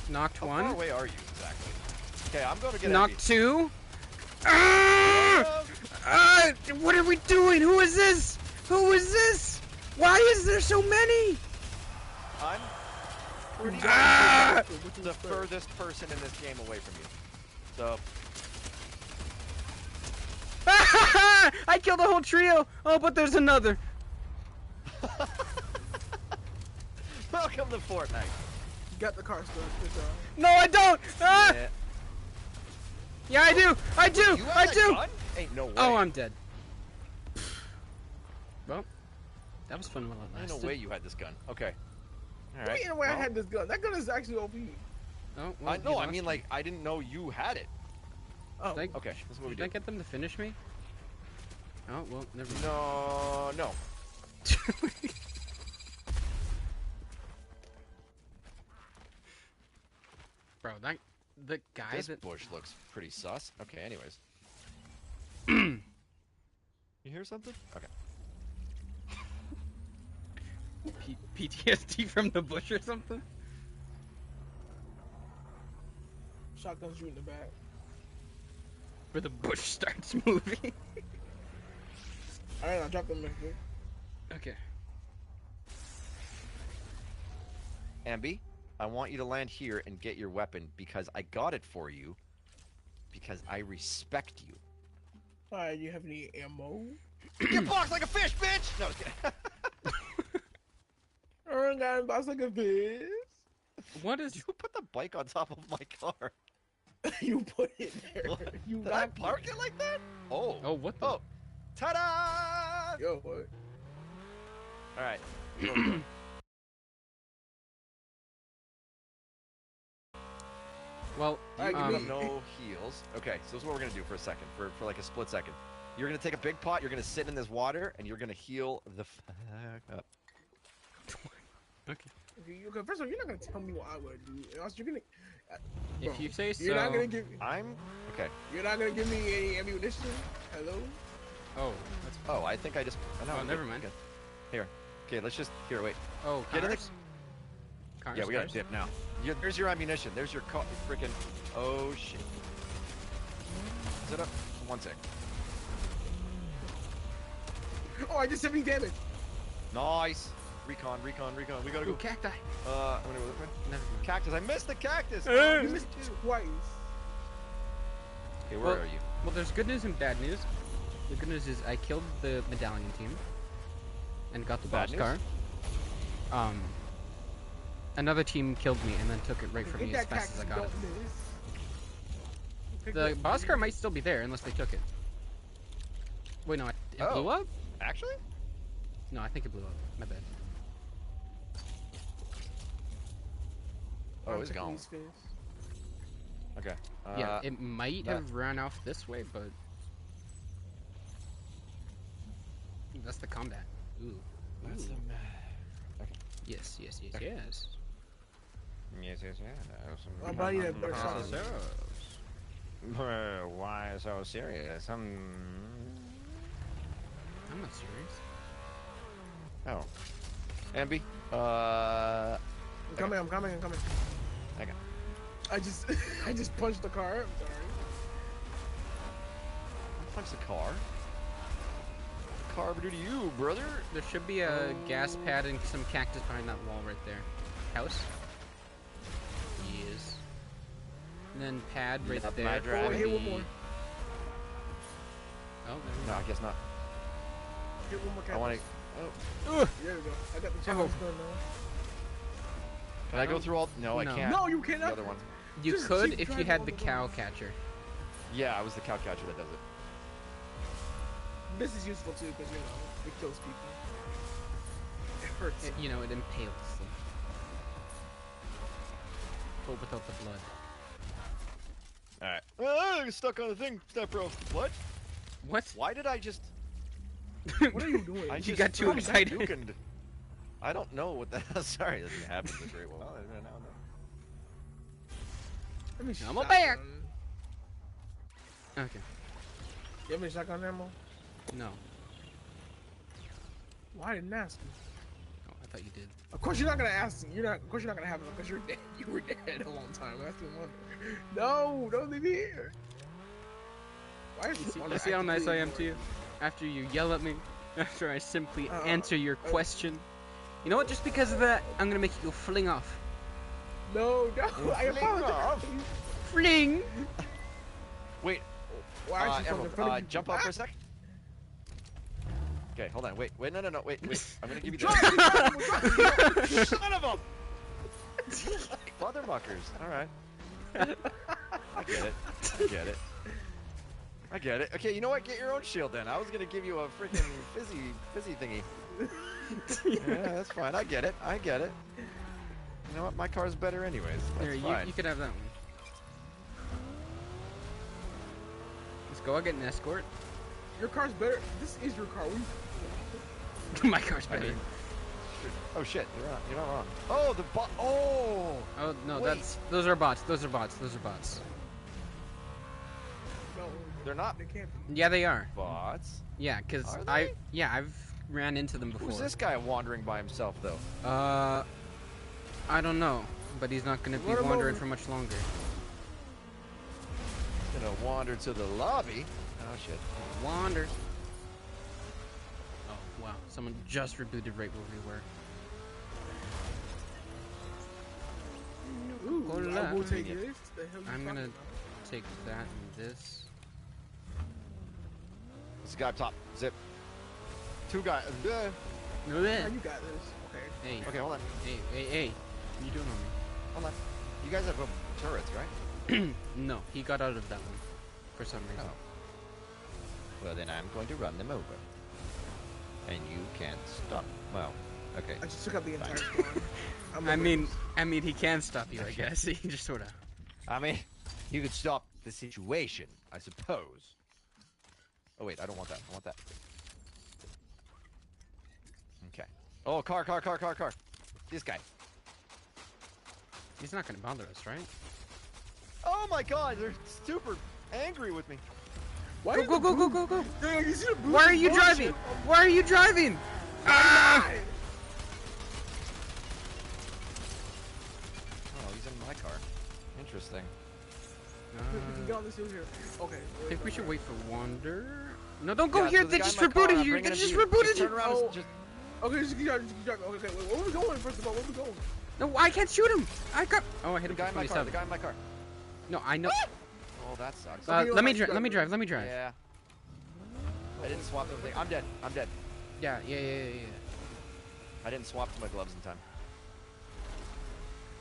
Knocked How one. far away are you exactly? Okay, I'm going to get Knocked two. Ah! Ah! What are we doing? Who is this? Who is this? Why is there so many? I'm pretty Ah! the furthest person in this game away from you. So I killed a whole trio. Oh, but there's another. welcome to Fortnite. You got the car stuff. Good job. No, I don't. Ah! Yeah. Yeah, I do. I do. You have I that do. gun? Ain't no way. Oh, I'm dead. Well, that was fun while it Ain't lasted. no way you had this gun. Okay. All right. Wait, in a way I well, had this gun. That gun is actually OP. Oh, well, I you know. I lost mean, me. like, I didn't know you had it. Oh. Did I, Okay, this is what we did I do. get them to finish me? Oh, well, never mind. No. Bro, the guy This that... bush looks pretty sus. Okay. Anyways. You hear something? Okay. PTSD from the bush or something? Shotguns you in the back. Where the bush starts moving. Alright, I'll drop them in here. Okay. Ambi, I want you to land here and get your weapon because I got it for you because I respect you. Alright, you have any ammo? Get boxed like a fish, bitch! No, I was kidding. I got a box like a fish. What is... You put the bike on top of my car. You put it there. What? You Did I knocked park it like that? Oh. Oh, what the... Oh. Ta-da! Yo, what? Alright. Well, Alright, You give have me- no heals. Okay, so this is what we're gonna do for a second, for like a split second. You're gonna take a big pot, you're gonna sit in this water, and you're gonna heal the fuck up. okay. Okay, first of all, you're not gonna tell me what I would do. And also, you're gonna. If Bro, you say so... You're not gonna give. Okay. You're not gonna give me any ammunition. Hello. Oh, that's... Oh, I think I just. No, Oh, I'm never good. mind. Good. Here. Okay, let's just. Here, wait. Oh, Get in the- cars? Cars, Yeah, we gotta cars? dip now. There's your ammunition. There's your freaking. Oh shit. Is it up? One sec. Oh, I did 70 damage. Nice. Recon. We gotta Ooh, go. cacti. I'm gonna go this way. Never mind. Cactus. I missed the cactus. Eh. You missed twice. Okay, where Well- are you? Well, there's good news and bad news. The good news is I killed the medallion team and got the Bad boss car. news? Another team killed me and then took it right from Get me as that fast as I cactus, got it. don't miss. Pick The up- boss car might still be there unless they took it. Wait, no, it Oh. blew up? Actually? No, I think it blew up. My bad. Oh, I'm it's checking gone. these fish. Okay. Yeah, it might that- have run off this way, but that's the combat. Ooh. That's Ooh. okay. Yes, yes, yes, Okay. yes. Yes, yes, yes. I'll buy you that better shot. Why so serious? I'm not serious. Oh. Ambi, I'm coming. I'm coming. I'm coming. Okay. I just I just punched the car. I'm sorry. Punch the car. Car do to you, brother. There should be a gas pad and some cactus behind that wall right there. House. Yes. And then pad right Not there. my Oh, driving. hit one more. Oh, No, I guess not. Hit one more. I want to. There we go. I got the challenge done now. Can I go through all? No, I No. can't. No, you The cannot. other one. You Just could keep if you driving had all the the cow roads. catcher. Yeah, it was the cow catcher that does it. This is useful too because you know it kills people. It hurts. It, you know, it impales them. But without the blood. Alright. Oh, I'm stuck on the thing, Step Bro. What? What? Why did I just. What are you doing? I You just got too fucking excited. dukened. I don't know what the hell. Sorry, that didn't happen very well. I don't know. Let me I'm shotgun. back. Okay. You have any shotgun ammo? No. Why didn't I ask you? Oh, I thought you did. Of course you're not gonna ask me. You're not. Of course you're not gonna have it because you're dead. You were dead a long time. That's the wonder. No, don't leave me here. Why is You see how nice I am to you? After you yell at me, after I simply answer your question. You know what? Just because of that, I'm gonna make you go fling off. No, no. I Fling apologize. off. Fling! Wait, Why are you Emerald, in front of you? jump up for a sec. Okay, hold on. Wait, no, wait. I'm gonna give you Drop that. it. Son of a. Motherfuckers. All right. I get it. Okay, you know what? Get your own shield then. I was gonna give you a freaking fizzy thingy. Yeah, that's fine. I get it. You know what? My car's better anyways. That's Here, fine. you could have that one. Let's go. I'll get an escort. Your car's better. This is your car. My car's I better. mean, oh shit! You're not wrong. Oh, the bot. Oh. Oh no, Wait. those are bots. Those are bots. No, They're not they can't be. Yeah, they are. bots. Yeah, cause Are they? I've ran into them before. Who's this guy wandering by himself though? I don't know, but he's not gonna be Run him wandering over. for much longer. Gonna wander to the lobby. Oh shit. Wander. Oh wow, someone just rebooted right where we were. Ooh, Go to I that. will take this. The hell you I'm talking gonna about? take that and this. This guy up top. Zip. Two guys. No, Yeah, that. you got this. Okay. Hey, Okay, hold on. hey. What are you doing on Hold on. You guys have turrets, right? me? No, he got out of that one for some reason. Oh. Well, then I'm going to run them over. And you can't stop. Well, okay. I just took out the entire spawn. I'm I a mean, racist. he can stop you, I guess. He just sort of. I mean, you could stop the situation, I suppose. Oh wait, I don't want that. I want that. Okay. Oh, car. This guy. He's not gonna bother us, right? Oh my god, they're super angry with me. Why Go, is go, the go, go, blue- go, go! Yeah, you see the blue Why are you bullshit? driving? Why are you driving? Ah! Oh, he's in my car. Interesting. We can get on this hill here. Okay. I think we should wait for Wander. No, don't go Yeah, here. so the They guy just in my car, rebooted I'm you. bringing They him just to you. rebooted Just turn you. around and Oh. just- Okay, just keep driving. Okay, wait, where are we going? First of all, where are we going? No, I can't shoot him. I got. Oh, I hit The him guy for in my car. 27. The guy in my car. No, I know. Oh, that sucks. Okay, Let me let's drive. Let me drive. drive. Let me drive. Yeah. I didn't swap the thing. I'm dead. Yeah. I didn't swap to my gloves in time.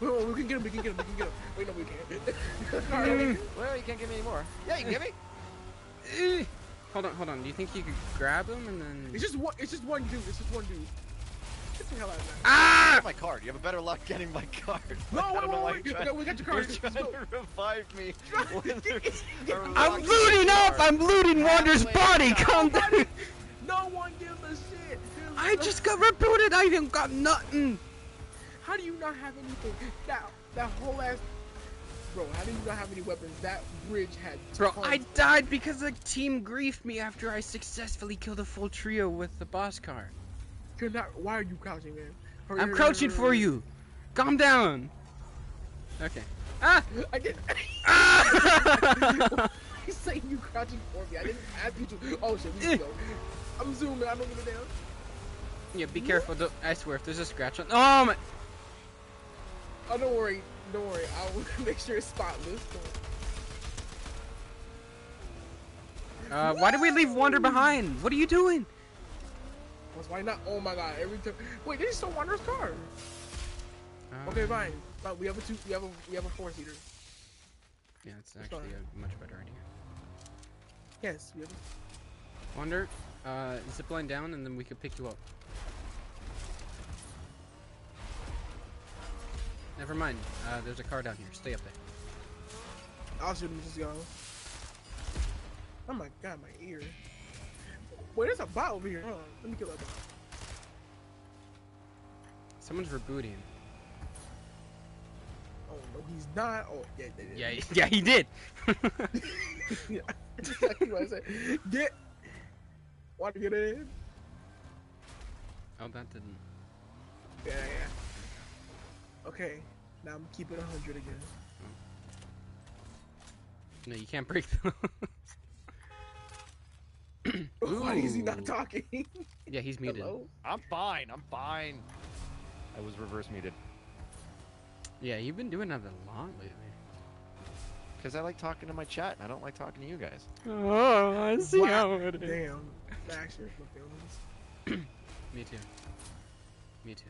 Wait, we can get him. Wait, no, we can't. Well, you can't give me any more. Yeah, you can give me. Hold on. Do you think you could grab him and then? It's just one dude. Get the hell out of there. Ah! My card. You have a better luck getting my card. No, I don't know why wait. you're trying, Okay, we got your you're card. trying Let's to revive me. when there's a I'm rocket looting up. car. I'm looting Wander's Halfway body. down. Calm down. No one gives a shit. I just got rebooted. I didn't got nothing. How do you not have anything? That whole ass. Bro, how do you not have any weapons? That bridge had. Bro, tons I of- died because the team griefed me after I successfully killed a full trio with the boss car. You're not. Why are you crouching, man? Hurry, I'm hurry, crouching hurry, for hurry. you. Calm down. Okay. Ah! I didn't. Ah! He's saying you crouching for me. I didn't ask you to. Oh shit, we need to go. I'm zooming. I don't give a damn. Yeah, be careful. I swear, if there's a scratch on. Oh my! Oh, don't worry. Don't worry. I'll make sure it's spotless. Why did we leave Wander behind? What are you doing? Why not? Oh my god! Every time. Wait, they just stole Wander's car. Okay, fine. But we have a two. We have a four-seater. Yeah, it's actually a much better idea. Yes, we have. Wander, zipline down, and then we could pick you up. Never mind. There's a car down here. Stay up there. I'll shoot him. Just go. Oh my god, my ear. Wait, there's a bot over here. Hold on. Let me kill that bot. Someone's rebooting. Oh no, he's not. Oh yeah, Yeah, yeah, he did. yeah. Just like what I said. Get. Want to get in? Oh, that didn't. Yeah. Okay, now I'm keeping 100 again. No, you can't break those. Why is he not Ooh. talking? Yeah, he's muted. Hello? I'm fine. I'm fine. I was reverse muted Yeah, you've been doing that a lot lately. because I like talking to my chat. And I don't like talking to you guys. Oh, I see Wow. how it is. Damn. Back shit my feelings. Me too. Me too.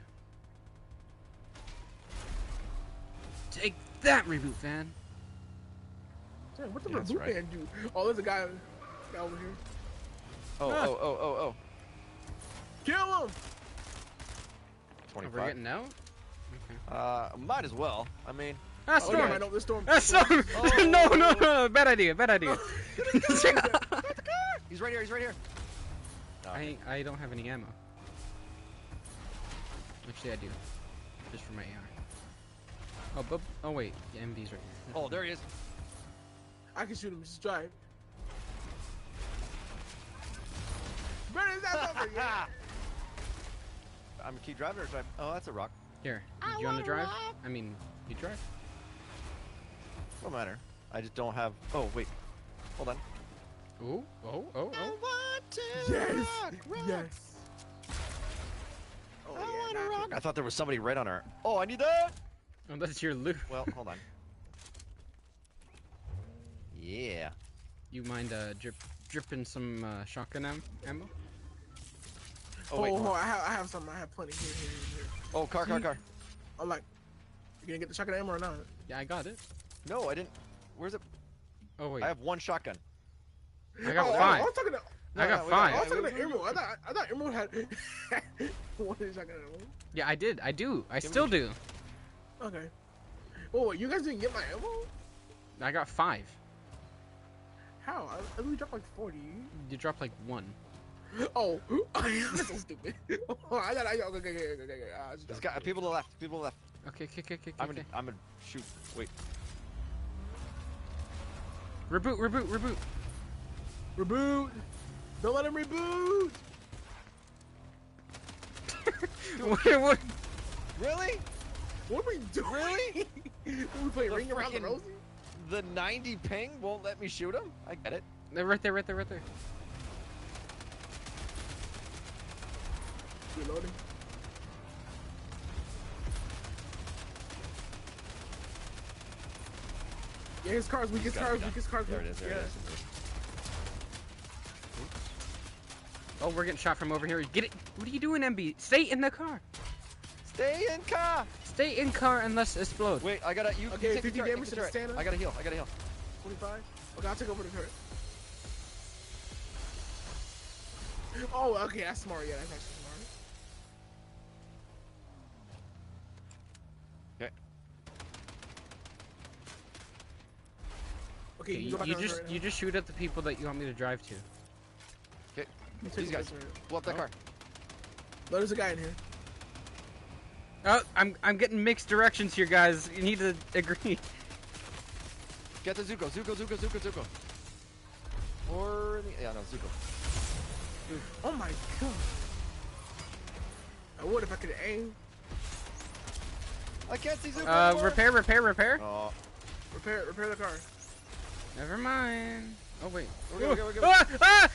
Take that, reboot fan. Damn, what the Yeah, that's reboot right. man do? Oh, there's a guy over here. Oh, Ah. oh. Kill him! Oh, 25. we're getting out? Okay. Might as well. I mean, Ah, Oh, storm! yeah, I know the storm. Ah, storm! Oh. No, bad idea, bad idea. he's right here. He's right here. I don't have any ammo. Actually, I do. Just for my AR. Oh wait, the MV's right here. Oh, there he is. I can shoot him, just drive. Better that over, yeah. I'm gonna keep driving or drive. Oh, that's a rock. Here, do you want to drive? I mean, you drive? No matter. I just don't have. Oh wait. Hold on. Ooh, oh. Yes! Yes! Oh, yeah, not I thought there was somebody right on our. Oh, I need that. Oh, that's your loot. Well, hold on. Yeah. You mind dripping some shotgun ammo? Oh wait. I have some. I have plenty. Here. Oh, car. I'm like, you gonna get the shotgun ammo or not? Yeah, I got it. No, I didn't. Where's it? Oh wait, I have one shotgun. I got Oh, five. I was talking to. I got we five. I was talking to Emerald. I thought Emerald had one shotgun ammo. Yeah, I did. I do. I me- still do. Okay. Oh, wait, you guys didn't get my ammo? I got 5. How? I only dropped like 40. You dropped like 1. Oh, that's so stupid. Oh, okay. This guy. People to the left. People to the left. Okay. I'm gonna shoot. Wait. Reboot. Reboot. Don't let him reboot. What? Really? What are we doing? Really? we play The Ring Around the freaking- Rosie? The 90 ping won't let me shoot him? I get it. They're right there. Reloading. Yeah, his car's weak. His car's weak. There it is. There it is. Oh, we're getting shot from over here. Get it. What are you doing, MB? Stay in the car. Stay in car. Stay in car and let's explode. Wait, I gotta. You Okay, you take 50 the turret, damage take to the turret. stamina. I gotta heal. 25. Okay, I'll take over the turret. Oh, okay, that's smart. Yeah, that's actually smart. Okay. Okay, Okay, you, can go back on the turret now. you just shoot at the people that you want me to drive to. Okay. These guys. Blow up that car. No, there's a guy in here. Oh, I'm getting mixed directions here, guys. You need to agree. Get the Zuko. Zuko. Or yeah, no, Zuko. Oh my god. I would if I could aim. I can't see Zuko. Repair. Oh. Repair the car. Never mind. Oh wait. Okay. Ah!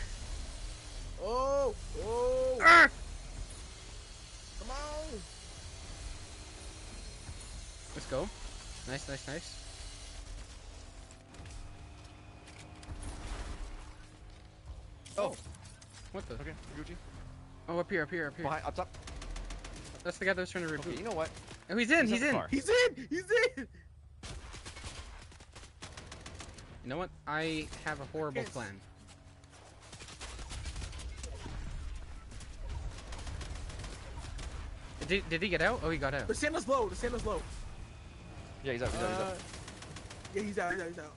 Oh! Ah! Come on! Let's go. Nice. Oh. What the? Okay, Gucci. Oh, up here. Behind, up top. That's the guy that was trying to reboot. Okay, you know what? Oh, he's in. He's at the car. He's in! You know what? I have a horrible plan. Did he get out? Oh, he got out. The Santa's low. Yeah, he's out. Yeah, he's out.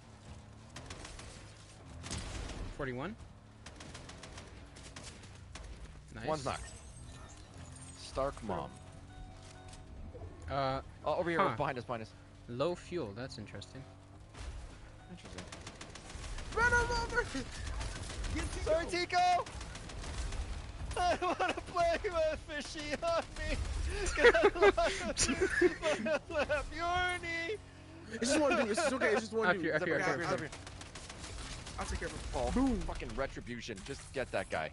41. Nice. One's knocked. Stark mom. Oh, over here, behind us. low fuel. That's interesting. Interesting. Run him over! Sorry, Tico! I want to play with fishy on me! It's just one dude. It's okay. It's just one Up dude. here. I'll take care of him. Oh, Boom. fucking retribution. Just get that guy.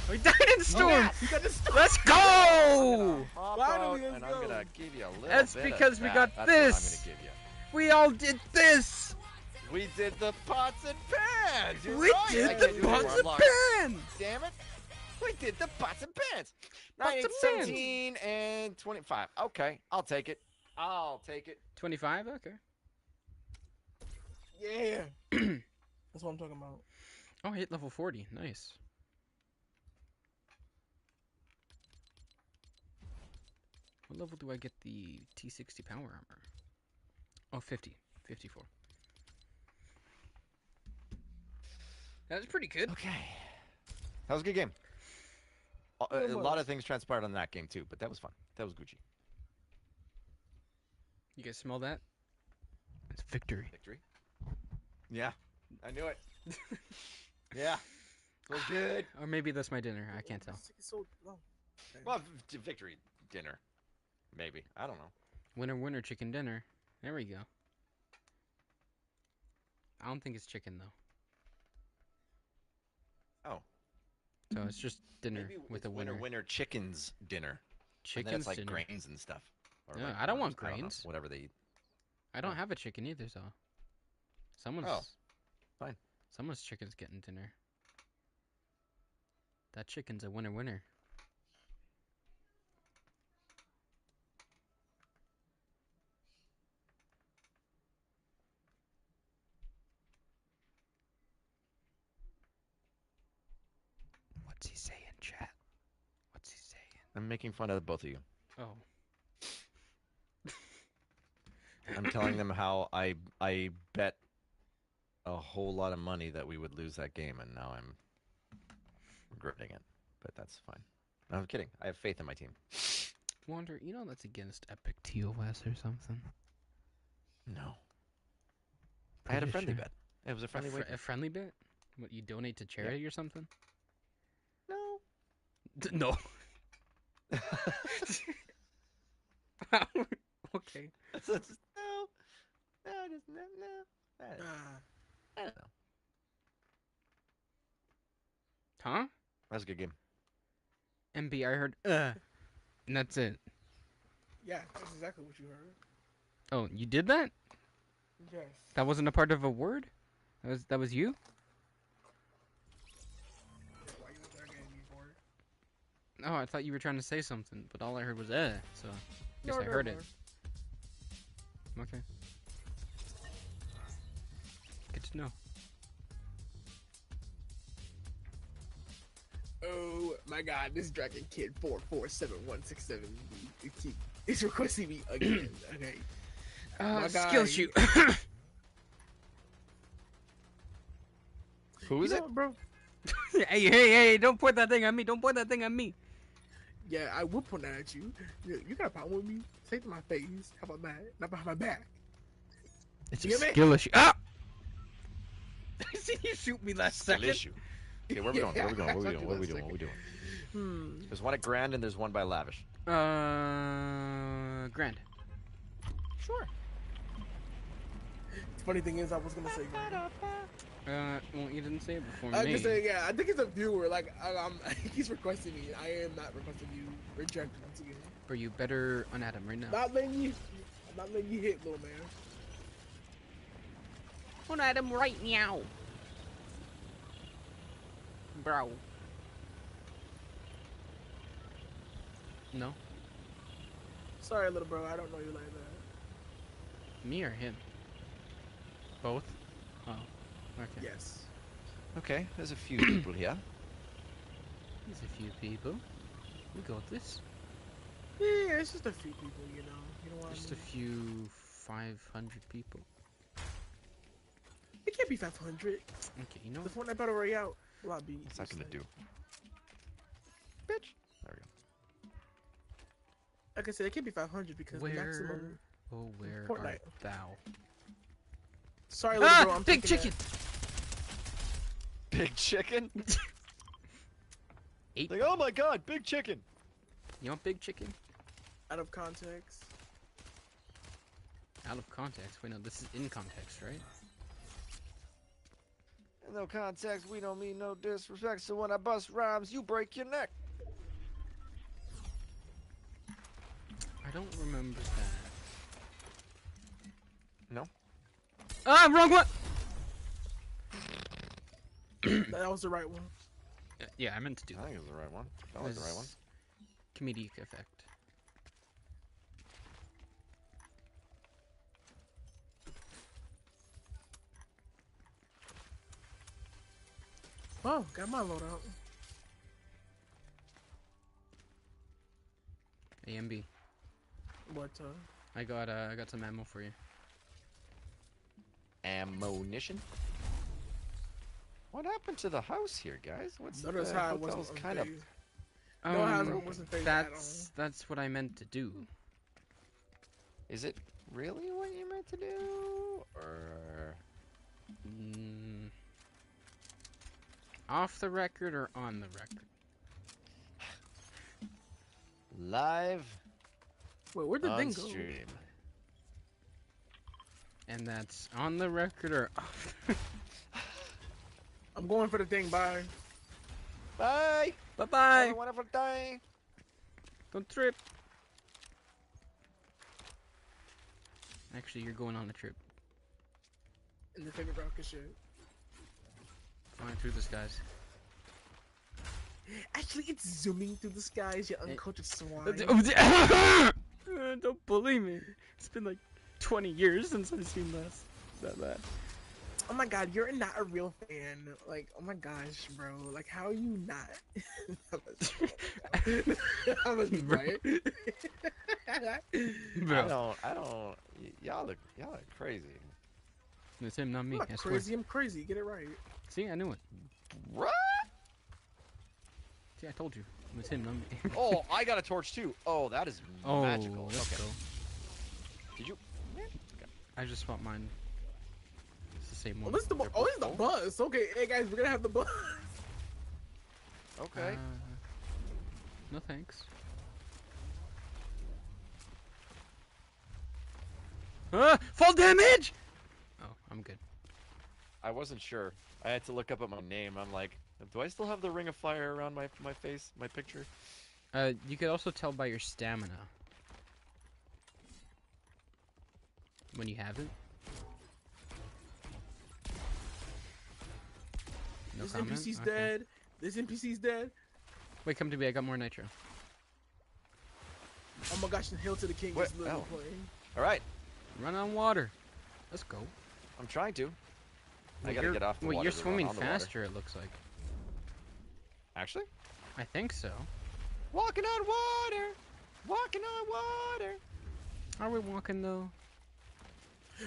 Oh, he died in the storm. Yes, you got the storm. Let's go! Hop Finally, out, let's and I'm go. gonna give you a little That's bit because of we that. got That's this. What I'm gonna give you. We all did this. We did the pots and pans. You're We right. I did can't the do it anymore. pots I'm and locked. pans. Damn it. We did the pots and pans. Pots 9, and 17, and 25. Okay, I'll take it. 25. Okay. Yeah. That's what I'm talking about. Oh, I hit level 40. Nice. What level do I get the T60 power armor? Oh, 50. 54. That was pretty good. Okay. That was a good game. A lot of things transpired on that game too, but that was fun. That was Gucci. You guys smell that? It's victory. Victory. Yeah, I knew it. Yeah, feels good. Or maybe that's my dinner. I can't tell. It's so long. Well, victory dinner, maybe. I don't know. Winner, chicken dinner. There we go. I don't think it's chicken though. Oh. So it's just dinner Maybe with it's a winner. Winner chickens dinner. And then Chicken's it's like dinner. grains and stuff. Or No, like I don't want worms, know, grains. whatever they eat. I don't have a chicken either, so someone's fine. Someone's chicken's getting dinner. That chicken's a winner. What's he saying, chat? What's he saying? I'm making fun of both of you. Oh. I'm telling them how I bet a whole lot of money that we would lose that game, and now I'm regretting it. But that's fine. No, I'm kidding. I have faith in my team. Wonder, you know that's against Epic TOS or something? No. I had a Pretty friendly sure. bet. It was a friendly wager. A friendly bit? What, you donate to charity or something? No. No. Okay. So it's just, no. Just no. I don't know. Huh? That was a good game. MB, I heard, and that's it. Yeah, that's exactly what you heard. Oh, you did that? Yes. That wasn't a part of a word? That was you? Why you interrogating me for it? Oh, I thought you were trying to say something, but all I heard was so I guess No, I no, heard no. it. Okay. Good to know. Oh my god, this Dragon Kid 447167 is requesting me again. Okay. My guy. Skill shoot. Who is You it? know what, bro? Hey! Don't point that thing at me! Don't point that thing at me! Yeah, I will point that at you. You got a problem with me? Say it to my face. How about that? Not behind my back. It's You a get me? skill issue. Ah! I see you shoot me last Skill second. issue. Okay, where are we going? Where are we going? What are we doing? What are we doing? What are we doing? There's one at Grand and there's one by Lavish. Grand. Sure. The funny thing is, I was gonna say Grand. Well, you didn't say it before I'm me. just saying, yeah. I think it's a viewer. Like, he's requesting me. I am not requesting you. Reject once again. Or you better on Adam right now. Not letting you. I'm not letting you hit, little man. On Adam right now. Bro. No? Sorry, little bro. I don't know you like that. Me or him? Both? Oh. Okay. Yes. Okay, there's a few people here. There's a few people. We got this. Yeah, it's just a few people, you know. You know what Just I a mean? few 500 people. It can't be 500. Okay, you know The what? Fortnite Battle Royale lobby. What's that is gonna like- do? Bitch. There we go. Like I said, it can't be 500 because the maximum. Oh, where Fortnite. art thou? Sorry, little bro. Ah! I'm Big taking chicken! Big chicken? Eight. Like, oh my god, big chicken! You want big chicken? that out of context. Out of context. Wait, no, this is in context, right? In no context, we don't mean no disrespect. So when I bust rhymes, you break your neck. I don't remember that. No? Ah, wrong one! That was the right one. Yeah, I meant to do I that. think it was the right one. That was the right one. Comedic effect. Oh, got my load out. A and B. What? I got some ammo for you. Ammunition? What happened to the house here, guys? What's Notice the how I hotel's wasn't kind of... unfazed. No, I wasn't phased at all. That's what I meant to do. Is it really what you meant to do? Or... Off the record or on the record? Live Wait, where'd the on thing go? stream. And that's on the record or off. I'm going for the thing. Bye. Bye! Bye Have bye. a wonderful day! Don't trip. Actually, you're going on a trip. In the favorite rocket ship. Flying through the skies. Actually, it's zooming through the skies, you uncultured swine. Don't bully me. It's been like 20 years since I've seen that. Oh my god, you're not a real fan. Like, oh my gosh, bro. Like, how are you not? I was right. Bro. I don't... Y'all look crazy. It's him, not me. I'm not I swear. crazy, I'm crazy. Get it right. See, I knew it. What? See, I told you. It's him, not me. Oh, I got a torch too. Oh, that is Oh, magical. let's Okay. go. Did you? I just swapped mine. It's the same Oh, one. this is the oh, it's the bus. Okay, hey guys, we're gonna have the bus. Okay. No thanks. Fall damage! Oh, I'm good. I wasn't sure. I had to look up at my name. I'm like, do I still have the ring of fire around my face, my picture? You could also tell by your stamina. When you have it. No This comment? NPC's Okay. dead. This NPC's dead. Wait, come to me. I got more nitro. Oh my gosh, the Hail to the King What? is literally Oh. playing. All right, Run on water. Let's go. I'm trying to. I Wait, gotta you're- get off the Wait, water you're to run swimming on the water. faster, it looks like. Actually? I think so. Walking on water. Walking on water. Are we walking though?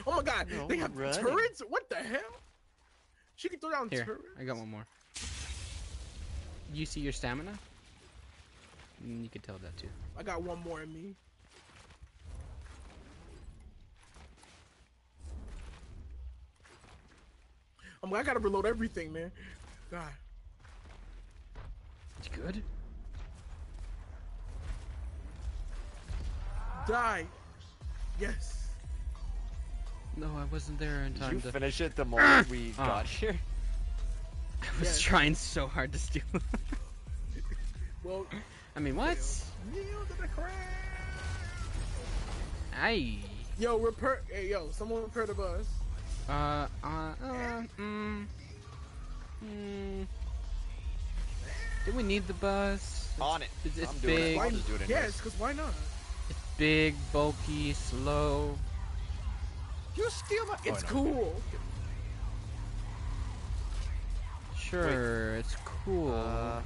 Oh my god, No, they have running. turrets? What the hell? She can throw down Here, turrets. I got one more. You see your stamina? You can tell that too. I got one more in me. I gotta reload everything, man. God. It's good. Die. Yes. No, I wasn't there in Did time you to. finish it the moment we got here? I was Yes. trying so hard to steal. Well, I mean, what? kneel to the crown. Aye. Yo, repair. Hey, yo, someone repair the bus. Do we need the bus? On it. It's I'm doing big. it. I'll just do it anyways. Yes, because why not? It's big, bulky, slow. You steal my. It's oh, no. cool. Sure, it's cool.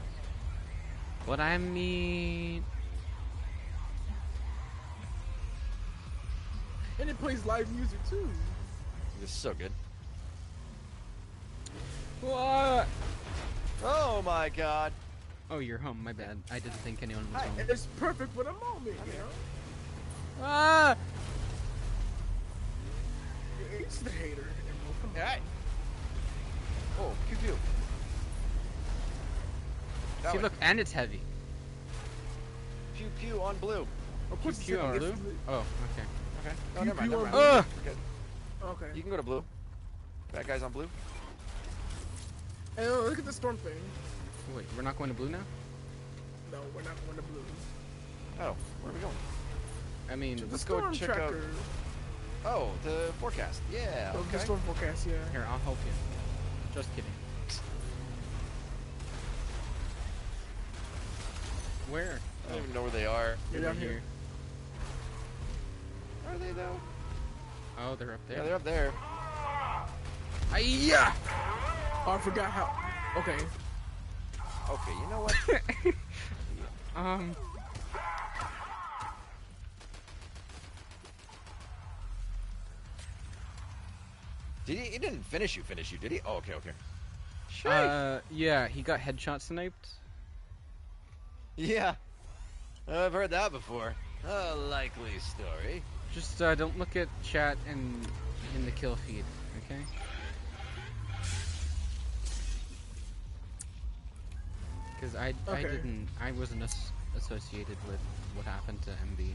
But I mean, And it plays live music too. This is so good. what? Oh my god. Oh, you're home. My bad. I didn't think anyone was home. It's perfect for the moment, you know? Ah! It's the hater. Come on. Hey. Oh, pew pew. That See, way. look, and it's heavy. Pew pew on blue. Of course Pew it's on gonna blue? get- Oh, okay. Okay. Oh, Pew never mind. pew Never on mind. blue. We're good. Okay. You can go to blue. Bad guys on blue. Hey, look at the storm thing. Wait, we're not going to blue now? No, we're not going to blue. Oh, where are we going? I mean, To the Let's go storm check out- tracker. Oh, the forecast. Yeah. The Okay. storm forecast, yeah. here, I'll help you. Just kidding. Where? I don't even know where they are. You're Over down here. Are they though? Oh, they're up Yeah, there. they're up there. Hiya! Oh, I forgot how. Okay. Okay, you know what? Um. He didn't finish you, did he? Oh, okay, okay. Yeah, he got headshot sniped. Yeah. I've heard that before. A likely story. Just don't look at chat and in the kill feed, okay? Because I Okay. I wasn't associated with what happened to MB.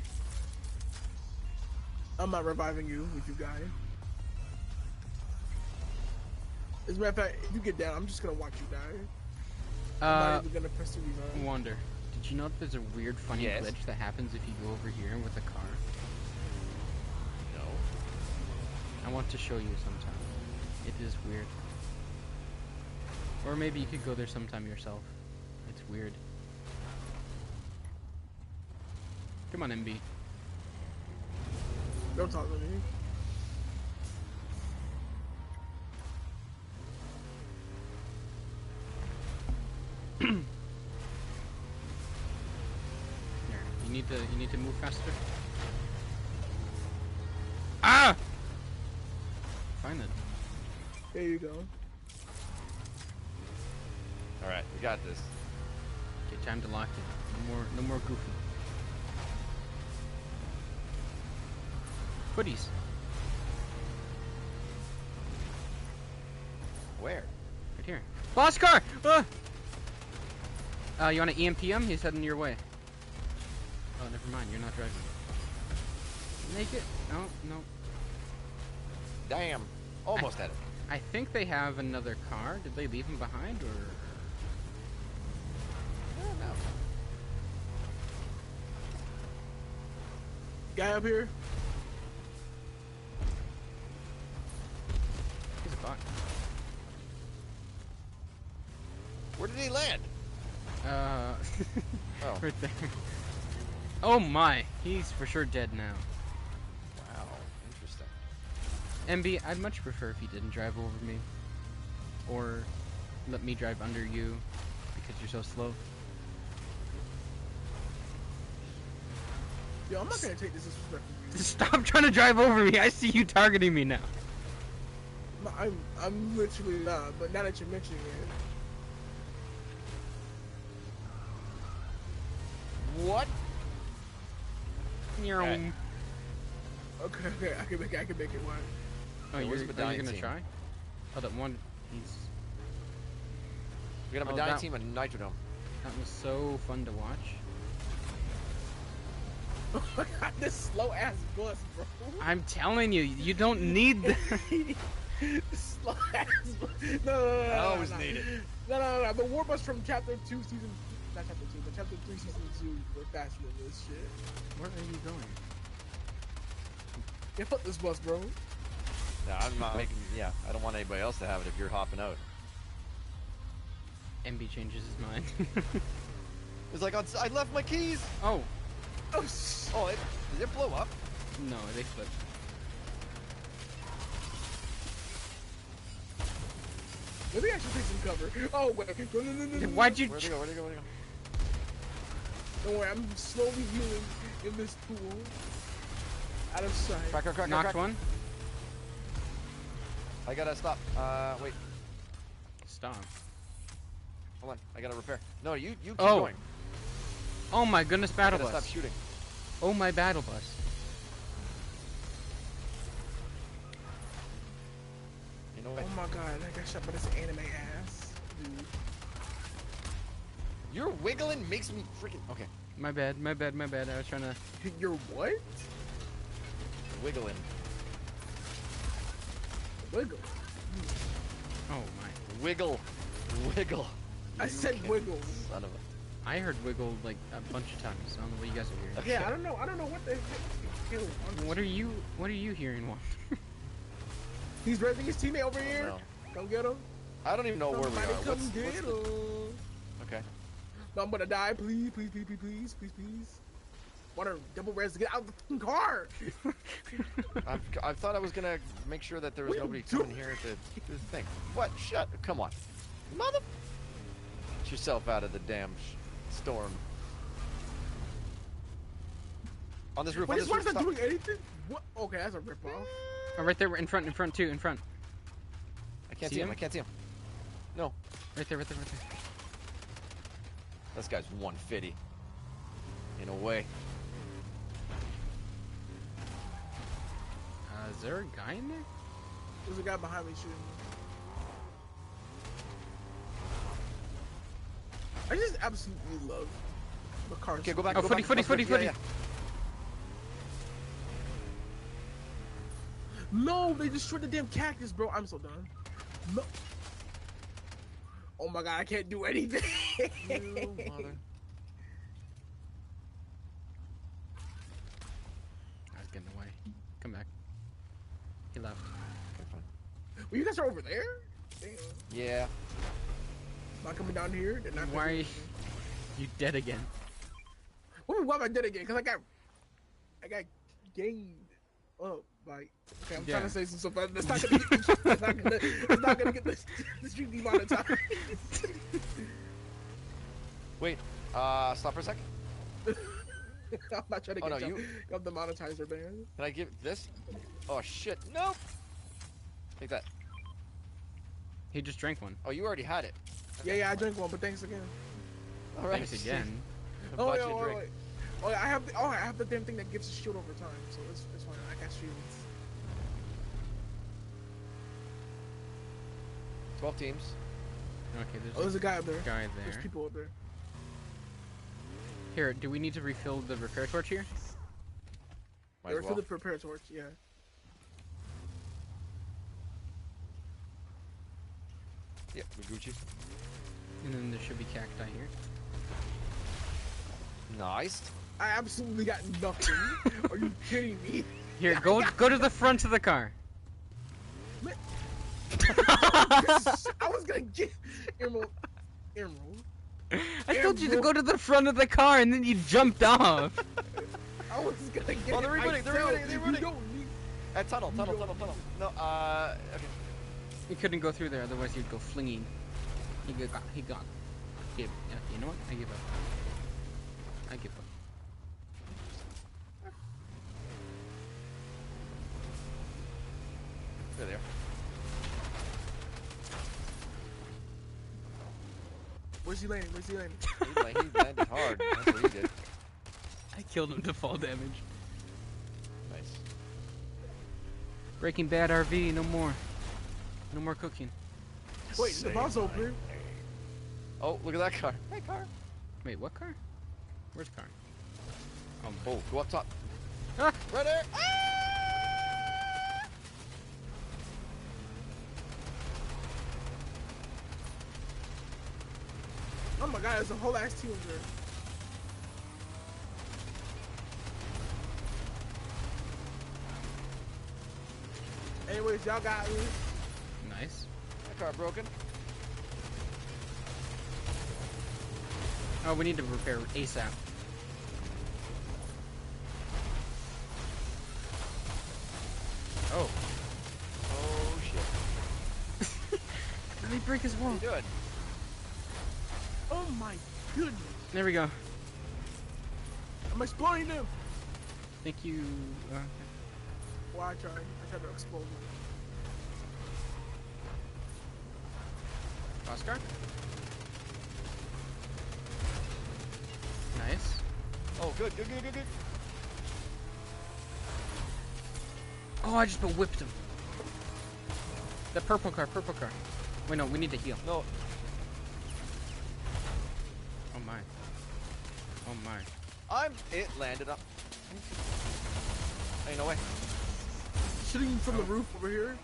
I'm not reviving you if you die. As a matter of fact, if you get down, I'm just gonna watch you die. I'm not even gonna press the revive. Wonder, did you know that there's a weird, funny Yes. glitch that happens if you go over here with a car? No. I want to show you sometime. It is weird. Or maybe you could go there sometime yourself. It's weird. Come on, MB. Don't talk to me. Here, you need to move faster. Ah! Find it. There you go. Alright, we got this. Okay, time to lock in. No more goofy. Hoodies. Where? Right here. Boss car! You want to EMP him? He's heading your way. Oh, never mind. You're not driving. Make it. No, no. Damn. Almost had it. I think they have another car. Did they leave him behind, or? I don't know. Guy up here. He's a bot. Where did he land? Oh. Right there. Oh my, he's for sure dead now. Wow. Interesting. MB, I'd much prefer if you didn't drive over me. Or let me drive under you because you're so slow. Yo, I'm not gonna take this disrespect from you. Stop trying to drive over me. I see you targeting me now. No, I'm literally not. But now that you're mentioning it, What? Meow. okay, I can make it work. Oh, Hey, you're where's the medallion gonna team? try? Oh, that one. He's. We got a Oh, medallion that- team and Nitrodome. That was so fun to watch. Oh my god, this slow ass bus, bro. I'm telling you, you don't need the. Slow ass bus. No. I always no. need it. No. The war bus from chapter 2, season. Not chapter 2, but chapter 3, season 2 were faster than this shit. Where are you going? Yeah, fuck this bus, bro. No, I'm not making. Yeah, I don't want anybody else to have it if you're hopping out. MB changes his mind. It's like I left my keys. Oh, Oh, sh- Oh, did it blow up? no, they flipped. Maybe I should take some cover. Oh, wait. No. Why'd you? Where'd they go? Where'd they go? Where'd they go? Don't worry, I'm slowly healing in this pool. Out of sight. Crack. Knocked one. I gotta stop. Wait. Stop. Hold on. I gotta repair. No, you keep Oh. going. Oh my goodness, I battle gotta bus. stop shooting. Oh my battle bus. You know what? Oh my god, I got shot by this anime ass. Dude. Your wiggling makes me freaking. Okay. My bad. I was trying to. You're what? Wiggling. Wiggle. Oh my. Wiggle. I said You wiggle. Son of a. I heard wiggle like a bunch of times. I don't know what you guys are hearing. Okay. Yeah, I don't know what the heck. Ew, What are you hearing? What? He's raising his teammate over here. no. Come get him. I don't even know where we Somebody are. come What's get the... him. Okay. No, I'm gonna die. Please. Want to double res to get out of the fucking car. I thought I was gonna make sure that there was What are you nobody coming doing? here to do the thing. What? Shut. Come on. Mother. Get yourself out of the damn storm. On this roof. Wait, On this this one's roof. not Stop. doing anything? What? Okay, that's a ripoff. Oh, right there, in front, too, in front. I can't See see him. him? I can't see him. No. Right there. This guy's 150. In a way. Is there a guy in there? There's a guy behind me shooting me. I just absolutely love the car. Okay, go back. Oh, go footy, back. footy. Yeah. No, they destroyed the damn cactus, bro. I'm so done. No. Oh my god, I can't do anything. You mother. I was getting away. Come back. He left. Okay, fine. Well, you guys are over there? Damn. Yeah. Not coming down here. They're not Why are coming. you dead again? Why am I dead again? Because I got gained up by. Okay, I'm trying to say some stuff. But that's not gonna get this. It's not gonna get this stream demonetized. Wait. Stop for a sec. I'm not trying to Oh, get no, the monetizer ban. Can I give this? Oh shit. Nope. Take that. He just drank one. Oh, you already had it. Yeah, I drank one, but thanks again. All right. Thanks again. I Oh, bought yeah, you a drink. wait. Oh, yeah, I have the damn thing that gives a shield over time, so it's fine. I got shields. 12 teams. Okay, Oh, there's a guy up there. guy There's there. people up there. Here, do we need to refill the repair torch here? Might They're as for well. the prepare torch, yeah. Yep, we Gucci. And then there should be cacti here. Nice. I absolutely got nothing. Are you kidding me? Here, go to the front of the car. I was gonna get Emerald. I told you to go to the front of the car and then you jumped off. I was gonna get Oh, they're rebooting, they're rebooting, they're You rebooting. don't need. Tunnel. No, okay. You couldn't go through there, otherwise you'd go flinging. He got. Yeah, you know what? I give up. There they are. Where's he landing? Where's he landing? He landed hard. That's what he did. I killed him to fall damage. Nice. Breaking Bad RV, no more. No more cooking. Wait, the bomb's open. Oh, look at that car. Hey, car. Wait, what car? Where's car? Oh, Oh, go up top. Ah! Right there. Ah! Oh my god, there's a whole ass team there. Anyways, y'all got me. nice. That car broken. Oh, we need to repair ASAP. Oh. Oh, shit. Let me break his wall. What are you doing? Oh my goodness. There we go. I'm exploring them. Thank you. Well, I tried to explode them. Oscar? Nice. Oh, good. Oh, I just whipped him. The purple car. Wait, no, we need to heal. No. Oh my. Oh my. It landed up. Ain't no way. Shooting from the roof over here.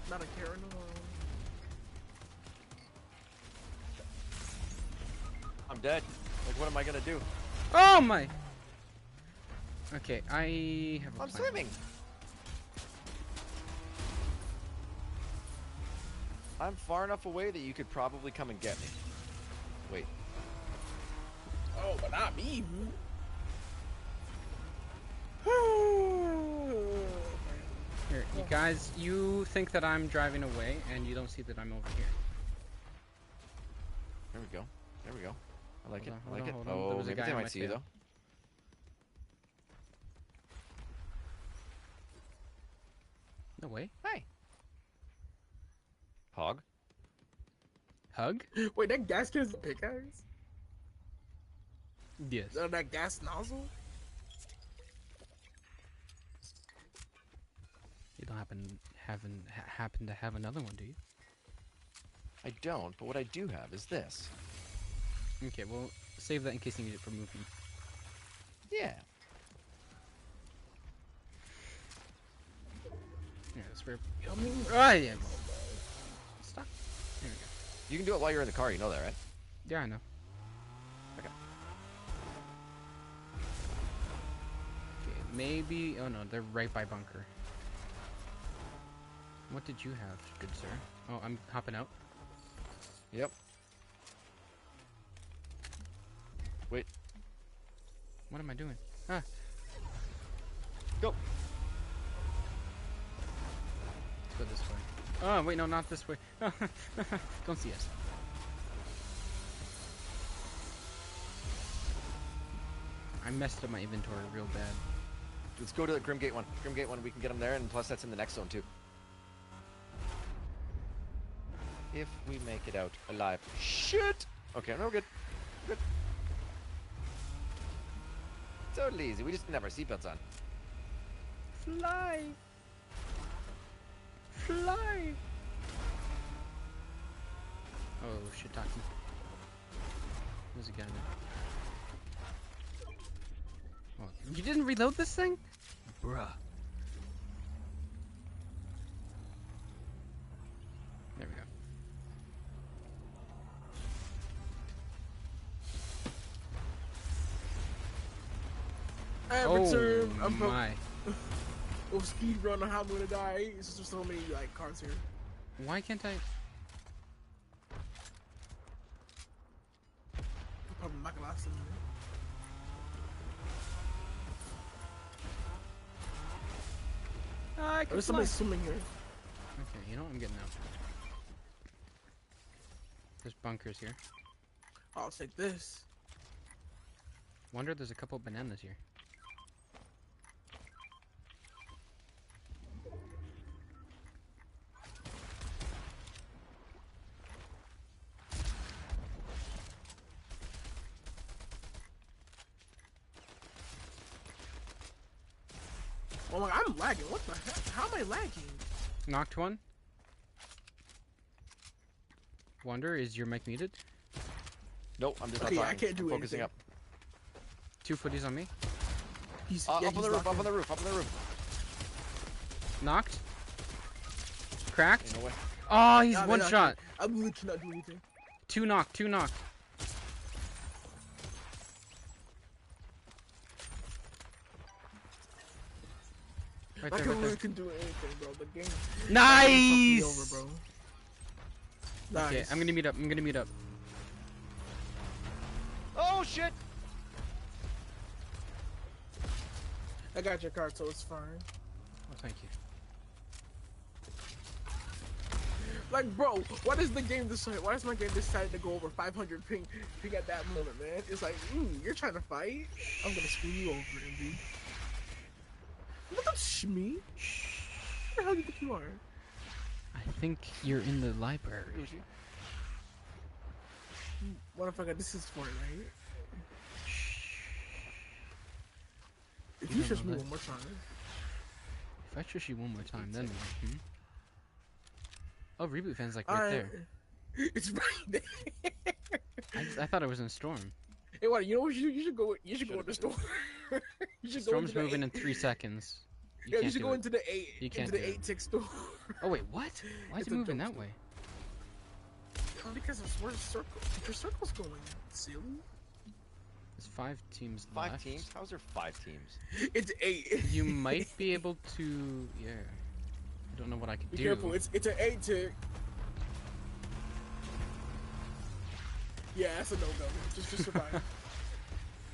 Not a Karen. I'm dead. Like, what am I gonna do? Oh my! Okay, I have a I'm plan. swimming. I'm far enough away that you could probably come and get me. Wait. Oh, but not me. Here, you guys, you think that I'm driving away, and you don't see that I'm over here. There we go. There we go. I like it. I like it. Hold on. There Oh, was a maybe guy they on my might see you tail. though. No way. Hey. Hog. Hug? Wait, that gas can is a pickaxe? Yes. That gas nozzle? You don't happen to have another one, do you? I don't, but what I do have is this. Okay, well, save that in case you need it for moving. Yeah. Yeah, that's where. Ah, yeah. Stop. There we go. You can do it while you're in the car, you know that, right? Yeah, I know. Okay. Okay, maybe. Oh no, they're right by bunker. What did you have, good sir? Oh, I'm hopping out. Yep. Wait. What am I doing? Ah. Go. Let's go this way. Oh, wait, no, not this way. Don't see us. I messed up my inventory real bad. Let's go to the Grimgate one. Grimgate one, we can get them there, and plus that's in the next zone too. If we make it out alive. Shit! Okay, no, we're good. Good. Totally easy. We just didn't have our seatbelts on. Fly! Fly! Oh, shiitake. There's a guy there. Oh, you didn't reload this thing? Bruh. There we go. I Oh returned. I'm my. With speed run on how I'm gonna die. It's just so many like cars here. Why can't I? Probably not gonna last a minute. I can There's fly. somebody swimming here. Okay, you know what? I'm getting out. There's bunkers here. I'll take this. Wonder there's a couple bananas here. Oh my, I'm lagging. What the heck? How am I lagging? Knocked one. Wonder, is your mic muted? Nope, I'm just not Okay, talking. I can't do I'm focusing anything. up. 2 footies on me. He's Up on he's the roof, locked up on in. the roof, up on the roof. Knocked. Cracked. No way. Oh, he's Nah, one man, shot. I literally cannot do anything. 2 knocked. 2 knocked. Right I there, can right really there. can do anything, bro. The game. Nice. Over, bro. Nice. Okay, I'm gonna meet up. I'm gonna meet up. Oh shit! I got your card, so it's fine. Oh, thank you. Like, bro, why does the game decide? Why does my game decide to go over 500 ping at that moment, man? It's like, you're trying to fight. I'm gonna screw you over, MB. Look up Shmee. Where the hell do you think you are? I think you're in the library. Motherfucker, this is Fortnite. If You you don't shush know me that. one more time. If I shush you one more time, then what? Oh, Reboot Fan's like right there. It's right there. I thought it was in Storm. Hey, what? You know what? You should go. You should go in the store. You should go Storm's into the moving eight- in 3 seconds. You Yeah, you can't should do go it. into the eight. You can't into the do it. 8-tick store. Oh wait, what? Why is It's it a moving joke that way? Because it's where the circle. Your circle's going. Silly. There's 5 teams Five left. teams? How's there 5 teams? It's 8. You might be able to. Yeah. I don't know what I could Be do. careful. It's an 8-tick. Yeah, that's a no-go. Just survive.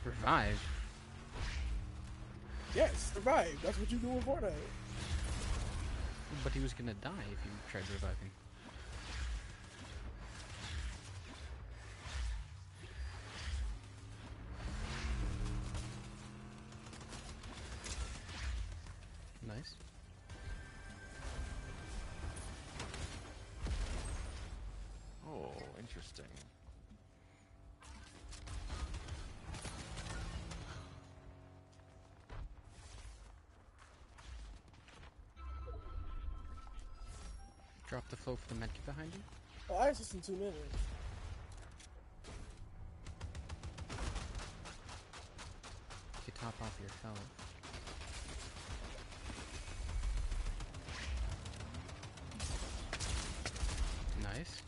Revive. Yes, survive. That's what you do in Fortnite. But he was gonna die if you tried reviving. Nice. Oh, interesting. Drop the flow for the medkit behind you. Oh, I just in 2 minutes. You top off your health. Nice.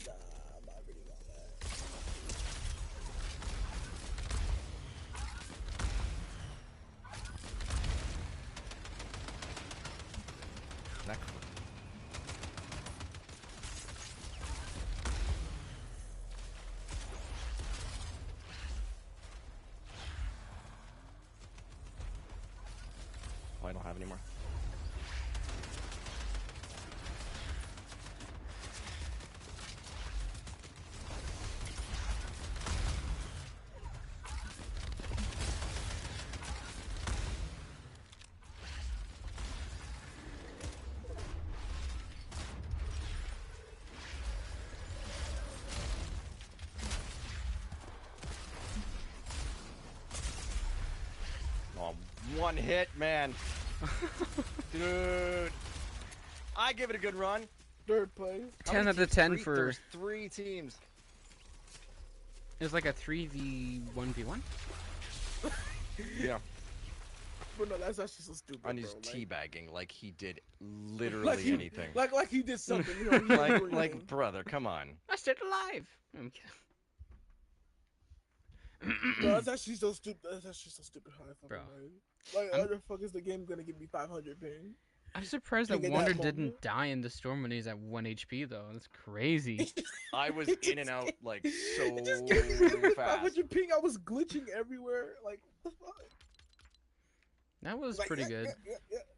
Nah, I'm not really on that. Next. Oh, I don't have any more. Oh, one hit, man. Dude. I give it a good run. 3rd place. How 10 many out of teams? 10 Three? for. There's 3 teams. It was like a 3v1v1. Yeah. But no, that's actually so stupid. And he's bro. teabagging like he did literally anything. Like he did something. You know, he didn't do like, anything. brother, come on. I stayed alive. I'm kidding. No, that's actually so stupid. That's actually so stupid. How I fucking Bro. Like, I'm- how the fuck is the game gonna give me 500 ping? I'm surprised that Think at Wonder that didn't moment. die in the storm when he's at 1 HP though. That's crazy. I was in and out like so It just gave me freaking fast. 500 ping. I was glitching everywhere. Like, what the fuck? That was Like, pretty yeah, good.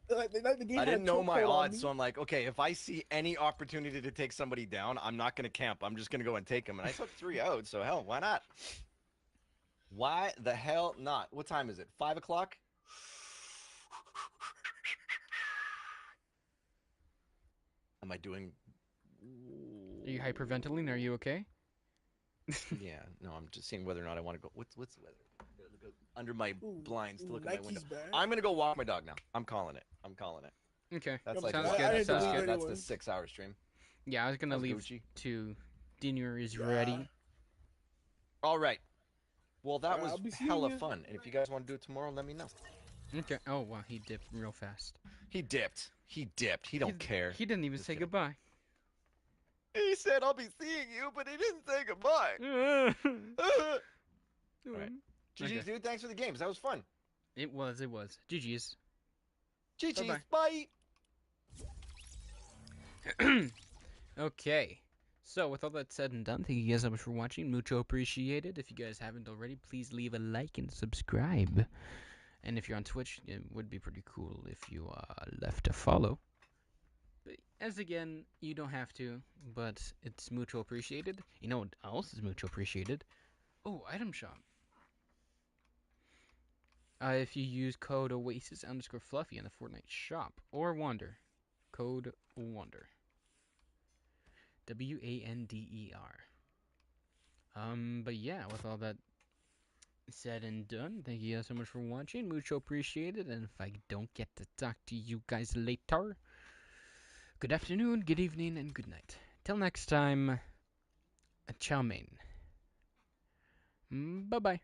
yeah. Like, the game I had a didn't know my chokehold on odds, me. so I'm like, okay, if I see any opportunity to take somebody down, I'm not gonna camp. I'm just gonna go and take them. And I took 3 out, so hell, why not? Why the hell not? What time is it? 5 o'clock? Am I doing? Are you hyperventilating? Are you okay? Yeah, no, I'm just seeing whether or not I want to go. What's the weather? Look under my blinds to look at my window. Nike's bad. I'm gonna go walk my dog now. I'm calling it. I'm calling it. Okay. That's Yeah, like Sounds I good. didn't Sounds believe good. That's the anyone. 6 hour stream. Yeah, I was gonna That's leave Gucci. to dinner is Yeah. ready. All right. Well, that I'll was be seeing hella you. fun. And if you guys want to do it tomorrow, let me know. Okay. Oh wow, he dipped real fast. He dipped. He dipped. He don't care. He didn't even Just say kidding. goodbye. He said, "I'll be seeing you," but he didn't say goodbye. All right. GG's, Okay. dude. Thanks for the games. That was fun. It was. GG's. GG's. Bye-bye. Bye. Okay. So, with all that said and done, thank you guys so much for watching. Mucho appreciated. If you guys haven't already, please leave a like and subscribe. And if you're on Twitch, it would be pretty cool if you left a follow. But as again, you don't have to, but it's mucho appreciated. You know what else is mucho appreciated? Oh, item shop. If you use code Oasis_Fluffy in the Fortnite shop or Wander, code Wander. WANDER. But yeah, with all that said and done, thank you guys so much for watching. Mucho appreciated. And if I don't get to talk to you guys later, good afternoon, good evening, and good night. Till next time, ciao mein. Bye bye.